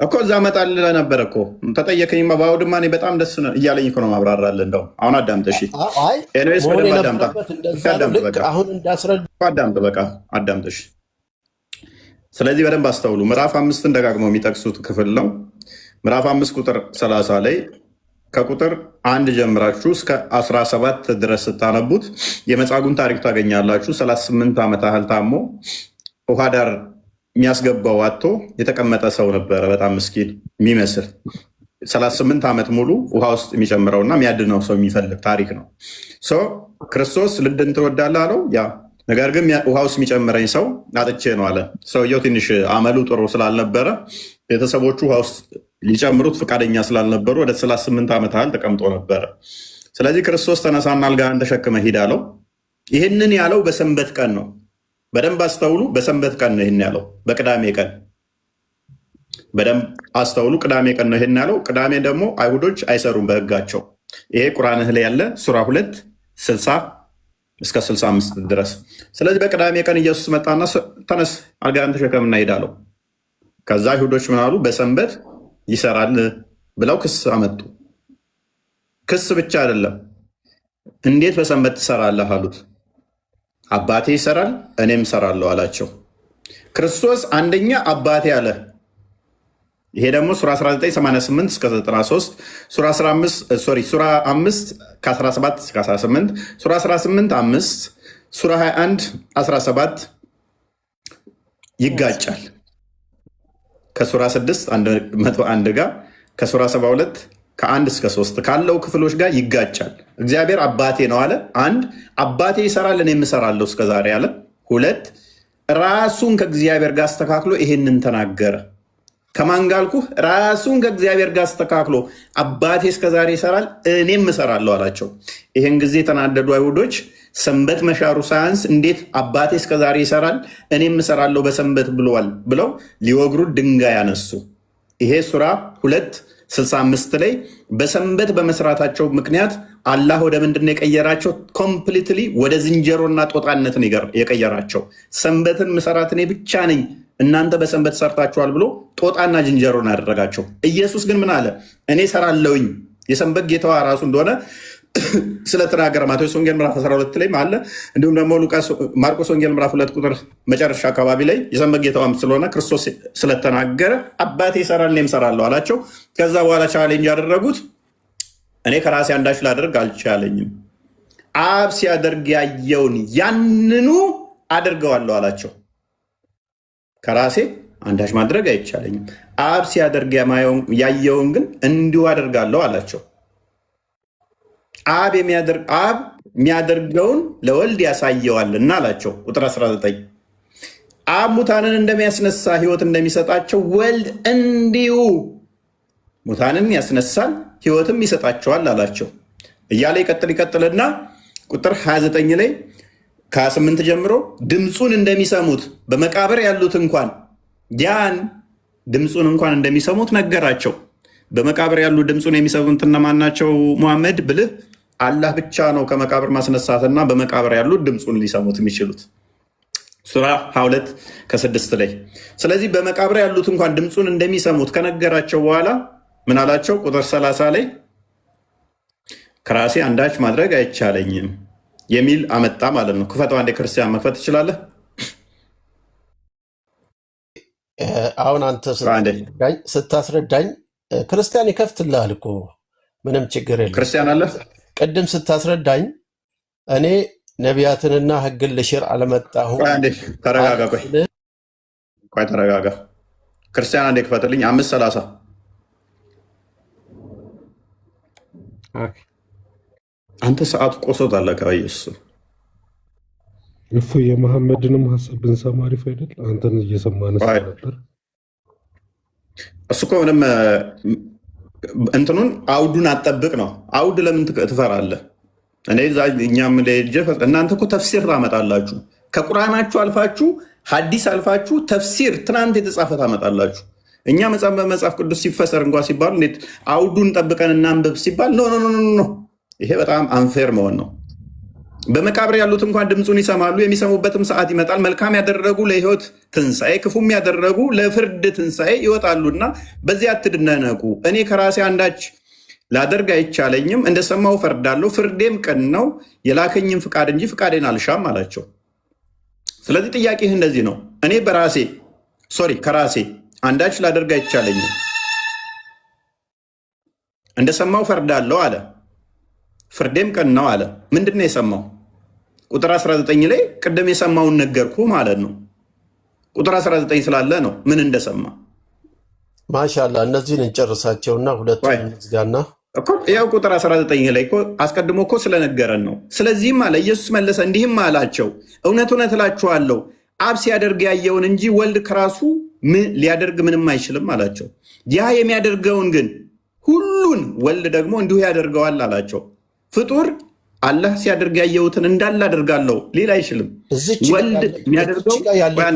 እኮ እዛ እመጣልህ ነበር እኮ ተጠየቀኝማ። በአውድማ እኔ በጣም ደስ እያለኝ እኮ ነው ማብራራለህ። እንደው አሁን አዳምጥ እሺ። ኤኒዌይስ በደንብ አዳምጥ። በቃ አዳምጥ እሺ። ስለዚህ በደንብ አስተውሉ። ምዕራፍ 5ን ደጋግመው የሚጠቅሱት ክፍል ነው። ምዕራፍ 5 ቁጥር 30 ላይ ከቁጥር 1 ጀምራችሁ እስከ 17 ድረስ ስታነቡት የመጻጉዕን ታሪክ ታገኛላችሁ። 38 ዓመት ያህል ታሞ ውሃ ዳር የሚያስገባው አጥቶ የተቀመጠ ሰው ነበረ። በጣም ምስኪን የሚመስል 38 ዓመት ሙሉ ውሃ ውስጥ የሚጨምረውና የሚያድነው ሰው የሚፈልግ ታሪክ ነው። ክርስቶስ ልድን ትወዳለህ አለው። ያ ነገር ግን ውሃ ውስጥ የሚጨምረኝ ሰው አጥቼ ነው አለ። ሰውየው ትንሽ አመሉ ጥሩ ስላልነበረ ቤተሰቦቹ ውሃ ውስጥ ሊጨምሩት ፈቃደኛ ስላልነበሩ ወደ 38 ዓመት ያህል ተቀምጦ ነበረ። ስለዚህ ክርስቶስ ተነሳና አልጋህን ተሸክመ ሂድ አለው። ይህንን ያለው በሰንበት ቀን ነው። በደንብ አስተውሉ። በሰንበት ቀን ነው ይህን ያለው፣ በቅዳሜ ቀን። በደንብ አስተውሉ። ቅዳሜ ቀን ነው ይህን ያለው። ቅዳሜ ደግሞ አይሁዶች አይሰሩም በሕጋቸው። ይሄ ቁርአንህ ላይ ያለ ሱራ 2 60 እስከ 65 ድረስ። ስለዚህ በቅዳሜ ቀን ኢየሱስ መጣና ተነስ አልጋህን ተሸከምና ሂድ አለው። ከዛ አይሁዶች ምን አሉ? በሰንበት ይሰራል ብለው ክስ አመጡ። ክስ ብቻ አይደለም፣ እንዴት በሰንበት ትሰራለህ አሉት። አባቴ ይሰራል እኔም እሰራለሁ አላቸው። ክርስቶስ አንደኛ አባቴ አለ። ይሄ ደግሞ ሱራ 1988 እስከ 93፣ ሱራ 5 ከ17 እስከ 18፣ ሱራ 18 5፣ ሱራ 21 17 ይጋጫል። ከሱራ 6 101 ጋር ከሱራ 72 ከ1 እስከ 3 ካለው ክፍሎች ጋር ይጋጫል። እግዚአብሔር አባቴ ነው አለ። 1 አባቴ ይሰራል እኔም እሰራለሁ እስከዛሬ አለ። 2 ራሱን ከእግዚአብሔር ጋር አስተካክሎ ይሄንን ተናገረ። ከማን ጋር አልኩህ? ራሱን ከእግዚአብሔር ጋር አስተካክሎ አባቴ እስከዛሬ ይሰራል እኔም እሰራለሁ አላቸው። ይህን ጊዜ የተናደዱ አይሁዶች ሰንበት መሻሩ ሳያንስ እንዴት አባቴ እስከዛሬ ይሰራል እኔም እሰራለሁ በሰንበት ብለዋል ብለው ሊወግሩት ድንጋይ ያነሱ። ይሄ ሱራ 2:65 ላይ በሰንበት በመስራታቸው ምክንያት አላህ ወደ ምንድን የቀየራቸው? ኮምፕሊትሊ ወደ ዝንጀሮና ጦጣነትን የቀየራቸው። ሰንበትን ምሰራት እኔ ብቻ ነኝ እናንተ በሰንበት ሰርታችኋል ብሎ ጦጣና ዝንጀሮን አደረጋቸው። ኢየሱስ ግን ምን አለ? እኔ ሰራለውኝ የሰንበት ጌታዋ ራሱ እንደሆነ ስለተናገረ ማቴዎስ ወንጌል ምዕራፍ 12 ላይ አለ። እንዲሁም ደግሞ ማርቆስ ወንጌል ምዕራፍ 2 ቁጥር መጨረሻ አካባቢ ላይ የሰንበት ጌታዋም ስለሆነ ክርስቶስ ስለተናገረ አባቴ ይሰራል እኔም እሰራለሁ አላቸው። ከዛ በኋላ ቻሌንጅ ያደረጉት እኔ ከራሴ አንዳች ላደርግ አልቻለኝም፣ አብ ሲያደርግ ያየውን ያንኑ አደርገዋለሁ አላቸው። ከራሴ አንዳች ማድረግ አይቻለኝም፣ አብ ሲያደርግ ያየውን ግን እንዲሁ አደርጋለሁ አላቸው። አብ የሚያደርገውን ለወልድ ያሳየዋልና አላቸው። ቁጥር 19 አብ ሙታንን እንደሚያስነሳ ሕይወት እንደሚሰጣቸው ወልድ እንዲሁ ሙታንን ያስነሳል ሕይወትም ይሰጣቸዋል አላቸው እያለ ይቀጥልና ቁጥር 29 ላይ ከ28 ጀምሮ ድምፁን እንደሚሰሙት በመቃብር ያሉት እንኳን ያን ድምፁን እንኳን እንደሚሰሙት ነገራቸው። በመቃብር ያሉ ድምፁን የሚሰሙት እነማን ናቸው? ሙሐመድ ብልህ አላህ ብቻ ነው ከመቃብር ማስነሳትና በመቃብር ያሉ ድምፁን ሊሰሙት የሚችሉት። ሱራ 22 ከ6 ላይ ስለዚህ በመቃብር ያሉት እንኳን ድምፁን እንደሚሰሙት ከነገራቸው በኋላ ምን አላቸው? ቁጥር 30 ላይ ከራሴ አንዳች ማድረግ አይቻለኝም የሚል አመጣ ማለት ነው። ክፈተው አንዴ ክርስቲያን መክፈት ትችላለህ? አሁን አንተ ስታስረዳኝ ክርስቲያን ይከፍትልሃል እኮ ምንም ችግር የለም። ክርስቲያን አለ። ቅድም ስታስረዳኝ እኔ ነቢያትንና ሕግን ልሽር አልመጣሁም። ተረጋጋ፣ ቆይ ተረጋጋ። ክርስቲያን አንዴ ክፈትልኝ። 5:30 አንተ ሰዓቱ ቆሶት አለ ከኢየሱስ እፎ የመሐመድንም ሀሳብ ብንሰማ አሪፍ አይደል? አንተን እየሰማን ነበር። እሱ እኮ ምንም እንትኑን አውዱን አጠብቅ ነው። አውድ ለምን ትፈራለህ? እኔ እኛም እናንተ እኮ ተፍሲር ታመጣላችሁ። ከቁርአናችሁ አልፋችሁ ሐዲስ አልፋችሁ ተፍሲር ትናንት የተጻፈ ታመጣላችሁ። እኛ መጽሐፍ ቅዱስ ሲፈሰር እንኳ ሲባሉ እንዴት አውዱን ጠብቀን እናንብብ ሲባል ኖ፣ ይሄ በጣም አንፌር መሆን ነው። በመቃብር ያሉት እንኳን ድምፁን ይሰማሉ፣ የሚሰሙበትም ሰዓት ይመጣል። መልካም ያደረጉ ለሕይወት ትንሣኤ፣ ክፉም ያደረጉ ለፍርድ ትንሣኤ ይወጣሉና በዚህ አትደነቁ። እኔ ከራሴ አንዳች ላደርግ አይቻለኝም፣ እንደሰማሁ ፈርዳለሁ፣ ፍርዴም ቅን ነው፣ የላከኝም ፍቃድ እንጂ ፍቃዴን አልሻም አላቸው። ስለዚህ ጥያቄህ እንደዚህ ነው። እኔ ከራሴ አንዳች ላደርግ አይቻለኝም፣ እንደሰማሁ ፈርዳለሁ አለ፣ ፍርዴም ቅን ነው አለ። ምንድን ነው የሰማው? ቁጥር 19 ላይ ቅድም የሰማውን ነገርኩ ማለት ነው። ቁጥር 19 ስላለ ነው ምን እንደሰማ። ማሻላ እነዚህን እንጨርሳቸውና ሁለቱን እንዝጋና ያው ቁጥር 19 ላይ አስቀድሞ እኮ ስለነገረን ነው። ስለዚህም አለ ኢየሱስ መለሰ እንዲህም አላቸው፣ እውነት እውነት እላችኋለሁ አብ ሲያደርግ ያየውን እንጂ ወልድ ከራሱ ሊያደርግ ምንም አይችልም አላቸው። ያ የሚያደርገውን ግን ሁሉን ወልድ ደግሞ እንዲሁ ያደርገዋል አላቸው። ፍጡር አላህ ሲያደርግ ያየሁትን እንዳለ አደርጋለሁ ሊል አይችልም። ወልድ የሚያደርገው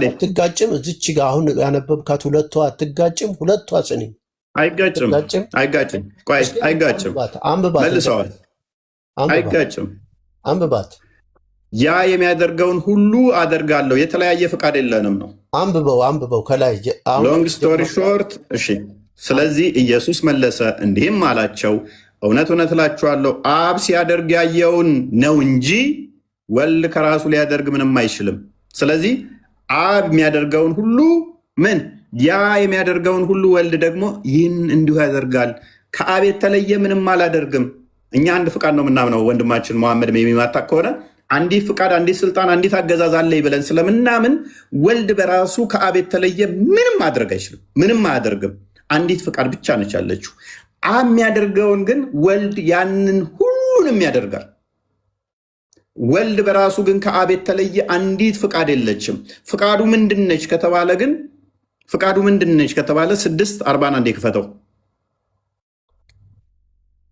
አትጋጭም። እዚች ጋ አሁን ያነበብካት ሁለቷ አትጋጭም። ሁለቷ ጽኒ አይጋጭም። መልሰዋል። አይጋጭም። አንብባት። ያ የሚያደርገውን ሁሉ አደርጋለሁ፣ የተለያየ ፍቃድ የለንም ነው። አንብበው ከላይ ሎንግ ስቶሪ ሾርት። እሺ። ስለዚህ ኢየሱስ መለሰ እንዲህም አላቸው፣ እውነት እውነት እላችኋለሁ አብ ሲያደርግ ያየውን ነው እንጂ ወልድ ከራሱ ሊያደርግ ምንም አይችልም። ስለዚህ አብ የሚያደርገውን ሁሉ ያ የሚያደርገውን ሁሉ ወልድ ደግሞ ይህን እንዲሁ ያደርጋል። ከአብ የተለየ ምንም አላደርግም። እኛ አንድ ፍቃድ ነው የምናምነው። ወንድማችን መሐመድ የሚማታ ከሆነ አንዲት ፍቃድ፣ አንዲት ስልጣን፣ አንዲት አገዛዝ አለኝ ብለን ስለምናምን ወልድ በራሱ ከአብ የተለየ ምንም ማድረግ አይችልም። ምንም አያደርግም። አንዲት ፍቃድ ብቻ ነች ያለችው። አብ የሚያደርገውን ግን ወልድ ያንን ሁሉንም ያደርጋል። ወልድ በራሱ ግን ከአብ የተለየ አንዲት ፍቃድ የለችም። ፍቃዱ ምንድነች ከተባለ 6:41 ክፈተው።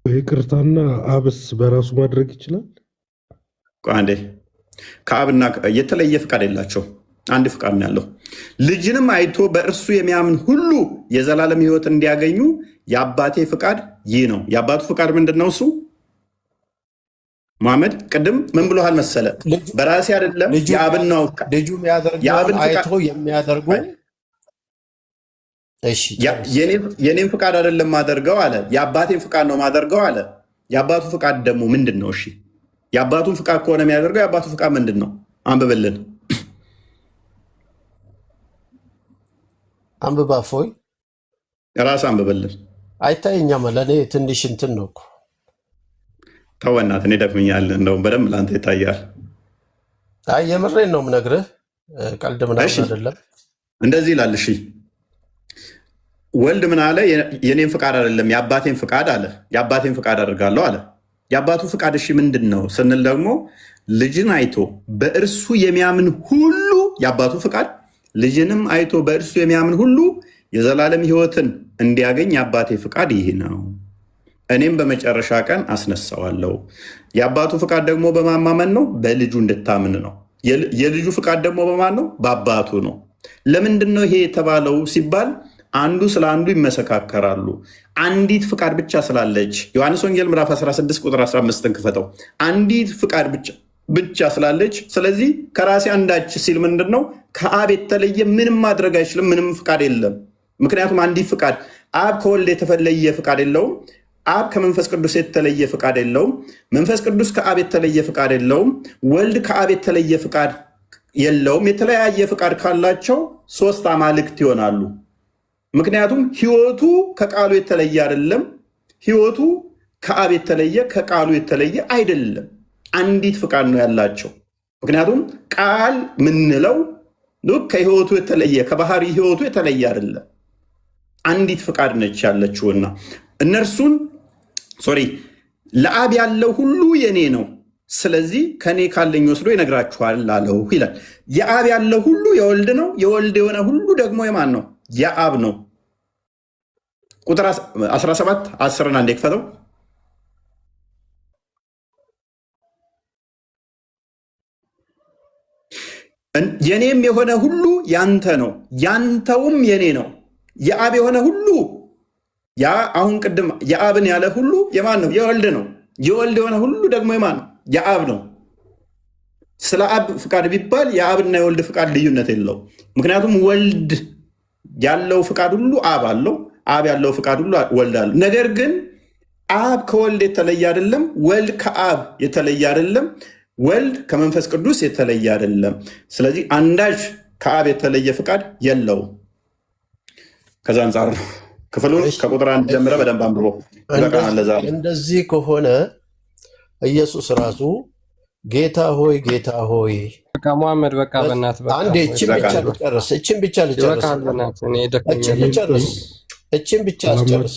ይቅርታና አብስ በራሱ ማድረግ ይችላል። አንዴ ከአብና የተለየ ፍቃድ የላቸው፣ አንድ ፍቃድ ነው ያለው። ልጅንም አይቶ በእርሱ የሚያምን ሁሉ የዘላለም ሕይወት እንዲያገኙ የአባቴ ፍቃድ ይህ ነው። የአባቱ ፍቃድ ምንድን ነው? እሱ መሐመድ ቅድም ምን ብሎሃል መሰለ? በራሴ አይደለም የአብን ነው። ልጁ የሚያደርገውን አይቶ የሚያደርጉ የኔን ፍቃድ አይደለም ማደርገው አለ፣ የአባቴን ፍቃድ ነው ማደርገው አለ። የአባቱ ፍቃድ ደግሞ ምንድን ነው? እሺ የአባቱን ፍቃድ ከሆነ የሚያደርገው የአባቱ ፍቃድ ምንድን ነው? አንብብልን። አንብባ ፎይ ራስ አንብብልን። አይታየኛም። ለእኔ ትንሽ እንትን ነው እኮ ተወናት። እኔ ደክመኛል። እንደውም በደንብ ለአንተ ይታያል። አይ የምሬን ነው የምነግርህ፣ ቀልድ ምናምን አይደለም። እንደዚህ ይላል። እሺ ወልድ ምን አለ? የኔን ፍቃድ አይደለም የአባቴን ፍቃድ አለ። የአባቴን ፍቃድ አደርጋለሁ አለ። የአባቱ ፍቃድ እሺ ምንድን ነው ስንል ደግሞ ልጅን አይቶ በእርሱ የሚያምን ሁሉ የአባቱ ፍቃድ፣ ልጅንም አይቶ በእርሱ የሚያምን ሁሉ የዘላለም ሕይወትን እንዲያገኝ የአባቴ ፍቃድ ይህ ነው፣ እኔም በመጨረሻ ቀን አስነሳዋለሁ። የአባቱ ፍቃድ ደግሞ በማማመን ነው፣ በልጁ እንድታምን ነው። የልጁ ፍቃድ ደግሞ በማን ነው? በአባቱ ነው። ለምንድን ነው ይሄ የተባለው ሲባል አንዱ ስለ አንዱ ይመሰካከራሉ። አንዲት ፍቃድ ብቻ ስላለች ዮሐንስ ወንጌል ምዕራፍ 16 ቁጥር 15 ክፈተው። አንዲት ፍቃድ ብቻ ስላለች፣ ስለዚህ ከራሴ አንዳች ሲል ምንድን ነው? ከአብ የተለየ ምንም ማድረግ አይችልም። ምንም ፍቃድ የለም። ምክንያቱም አንዲት ፍቃድ፣ አብ ከወልድ የተለየ ፍቃድ የለውም። አብ ከመንፈስ ቅዱስ የተለየ ፍቃድ የለውም። መንፈስ ቅዱስ ከአብ የተለየ ፍቃድ የለውም። ወልድ ከአብ የተለየ ፍቃድ የለውም። የተለያየ ፍቃድ ካላቸው 3 አማልክት ይሆናሉ። ምክንያቱም ሕይወቱ ከቃሉ የተለየ አይደለም። ሕይወቱ ከአብ የተለየ ከቃሉ የተለየ አይደለም። አንዲት ፍቃድ ነው ያላቸው። ምክንያቱም ቃል ምንለው ከሕይወቱ የተለየ ከባህሪ ሕይወቱ የተለየ አይደለም። አንዲት ፍቃድ ነች ያለችውና እነርሱን ለአብ ያለው ሁሉ የኔ ነው፣ ስለዚህ ከኔ ካለኝ ወስዶ ይነግራችኋል አለው ይላል። የአብ ያለ ሁሉ የወልድ ነው፣ የወልድ የሆነ ሁሉ ደግሞ የማን ነው? የአብ ነው። ቁጥር 17 10 አንዴ ክፈተው። የኔም የሆነ ሁሉ ያንተ ነው፣ ያንተውም የኔ ነው። የአብ የሆነ ሁሉ ያ አሁን ቅድም የአብን ያለ ሁሉ የማን ነው? የወልድ ነው። የወልድ የሆነ ሁሉ ደግሞ የማን ነው? የአብ ነው። ስለ አብ ፍቃድ ቢባል የአብና የወልድ ፍቃድ ልዩነት የለው። ምክንያቱም ወልድ ያለው ፍቃድ ሁሉ አብ አለው፣ አብ ያለው ፍቃድ ሁሉ ወልድ አለው። ነገር ግን አብ ከወልድ የተለየ አይደለም፣ ወልድ ከአብ የተለየ አይደለም፣ ወልድ ከመንፈስ ቅዱስ የተለየ አይደለም። ስለዚህ አንዳች ከአብ የተለየ ፍቃድ የለው። ከዛ አንጻር ነው ክፍሉን ከቁጥር 1 ጀምረ በደንብ አንብቦ ይበቃናል። ለዛ እንደዚህ ከሆነ ኢየሱስ ራሱ ጌታ ሆይ ጌታ ሆይ በቃ መሐመድ በቃ በእናትህ በቃ አንዴ እቺን ብቻ ልጨርስ፣ እቺን ብቻ ልጨርስ፣ እቺን ብቻ ልጨርስ።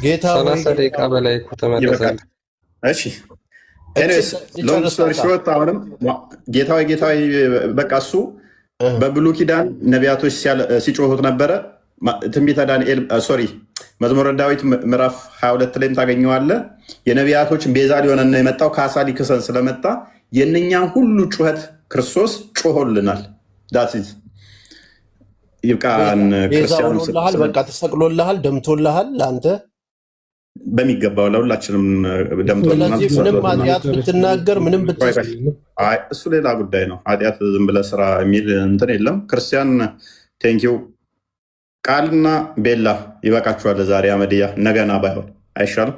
ጌታ ሆይ 30 ደቂቃ በላይ እኮ ተመለሰልህ። እሺ ኤኒዌይስ ሎንግ ስቶሪ ሾርት አሁንም ጌታ ሆይ ጌታ ሆይ በቃ እሱ በብሉይ ኪዳን ነቢያቶች ሲጮሁት ነበረ። ትንቢተ ዳንኤል መዝሙረ ዳዊት ምዕራፍ 22 ላይም ታገኘዋለህ። የነቢያቶችን ቤዛ ሊሆነና የመጣው ካሳ ሊክሰን ስለመጣ የእነኛን ሁሉ ጩኸት ክርስቶስ ጮሆልናል። ዳሲዝ ይብቃን። ክርስቲያኑ በቃ ተሰቅሎልሃል፣ ደምቶልሃል። ለአንተ በሚገባው ለሁላችንም ደምቶልናል። ምንም ኃጢአት ብትናገር ምንም እሱ ሌላ ጉዳይ ነው። ኃጢአት ዝም ብለህ ስራ የሚል እንትን የለም። ክርስቲያን ቴንኪው። ቃልና ቤላ ይበቃችኋል። ዛሬ አመድያ ነገና ባይሆን አይሻልም?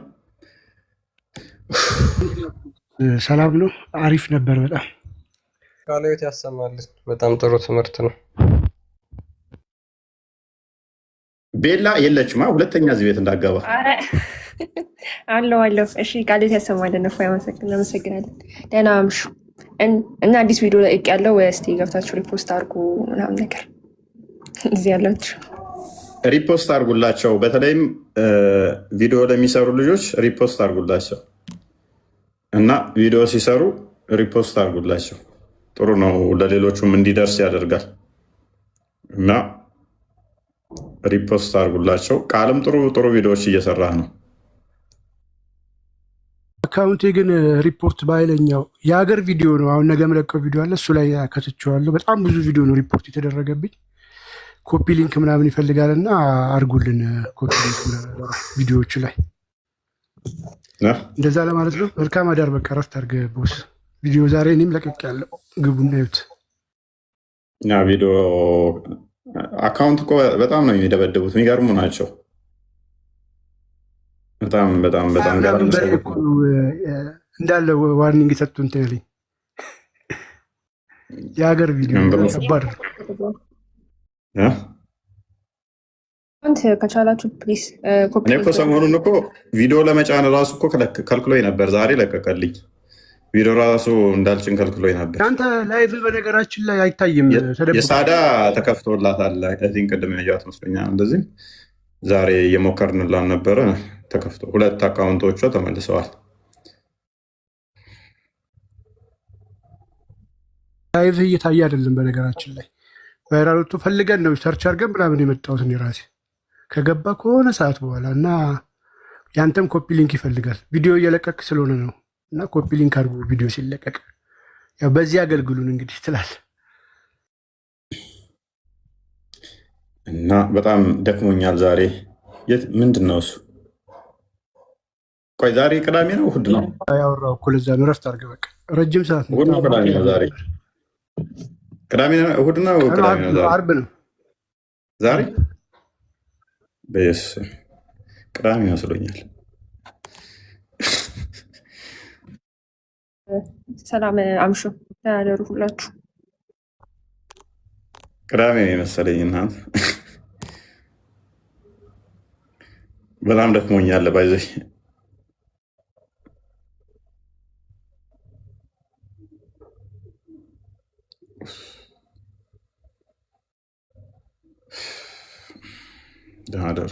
ሰላም ነው። አሪፍ ነበር በጣም ቃልዮት ያሰማልን። በጣም ጥሩ ትምህርት ነው። ቤላ የለችማ። ሁለተኛ እዚህ ቤት እንዳገባ አለው። እሺ ቃልዮት ያሰማልን። ነው አመሰግናለን። ደህና አምሹ እና አዲስ ቪዲዮ ለቅ ያለው እስቲ ገብታችሁ ሪፖስት አድርጉ ምናምን ነገር እዚህ ያላችሁ ሪፖስት አድርጉላቸው። በተለይም ቪዲዮ ለሚሰሩ ልጆች ሪፖስት አድርጉላቸው እና ቪዲዮ ሲሰሩ ሪፖስት አድርጉላቸው። ጥሩ ነው፣ ለሌሎቹም እንዲደርስ ያደርጋል እና ሪፖስት አድርጉላቸው። ቃልም ጥሩ ቪዲዮዎች እየሰራ ነው። አካውንቴ ግን ሪፖርት ባይለኛው የሀገር ቪዲዮ ነው። አሁን ነገ መለቀው ቪዲዮ አለ፣ እሱ ላይ ያከትቸዋለሁ። በጣም ብዙ ቪዲዮ ነው ሪፖርት የተደረገብኝ። ኮፒ ሊንክ ምናምን ይፈልጋል እና አርጉልን። ኮፒ ሊንክ ቪዲዮዎቹ ላይ እንደዛ ለማለት ነው። መልካም አዳር። በቃ ረፍት አድርገ ቦስ። ቪዲዮ ዛሬ እኔም ለቀቅ ያለው ግቡና እዩት። ቪዲዮ አካውንት እኮ በጣም ነው የሚደበደቡት። የሚገርሙ ናቸው። በጣም እንዳለ ዋርኒንግ የሰጡ እንትን ያለኝ የሀገር ቪዲዮ ከባድ ነው። ከቻላችሁ ፕሊስ እኔ እኮ ሰሞኑን እኮ ቪዲዮ ለመጫን ራሱ እኮ ከልክሎኝ ነበር። ዛሬ ለቀቀልኝ። ቪዲዮ ራሱ እንዳልጭን ከልክሎኝ ነበር። አንተ ላይቭ በነገራችን ላይ አይታይም። የሳዳ ተከፍቶላታል። ቅድም ያያት መስሎኛል። እንደዚህ ዛሬ እየሞከርንላን ነበረ። ተከፍቶ 2 አካውንቶቿ ተመልሰዋል። ላይቭ እየታየ አይደለም በነገራችን ላይ ቫይራሎቱ ፈልገን ነው ሰርች አድርገን ምናምን የመጣሁት እኔ ራሴ ከገባ ከሆነ ሰዓት በኋላ እና ያንተም ኮፒ ሊንክ ይፈልጋል። ቪዲዮ እየለቀቅ ስለሆነ ነው እና ኮፒ ሊንክ አድርጉ ቪዲዮ ሲለቀቅ። ያው በዚህ አገልግሉን እንግዲህ ትላል እና በጣም ደክሞኛል ዛሬ። ምንድን ነው እሱ? ቆይ ዛሬ ቅዳሜ ነው እሑድ ነው? ያወራው እኮ ለዛ ነው። ረፍት አድርገህ በቃ ረጅም ሰዓት ነው። ቅዳሜ ነው ዛሬ። ቅዳሜ ነው እሑድ ነው? ቅዳሜ ነው ዛሬ? ዓርብ ነው ዛሬ። በየስ ቅዳሜ መስሎኛል። ሰላም አምሹ፣ ተናደሩ ሁላችሁ። ቅዳሜ መሰለኝ እናንተ። በጣም ደክሞኛል ባይዘሽ ደህና ደሩ።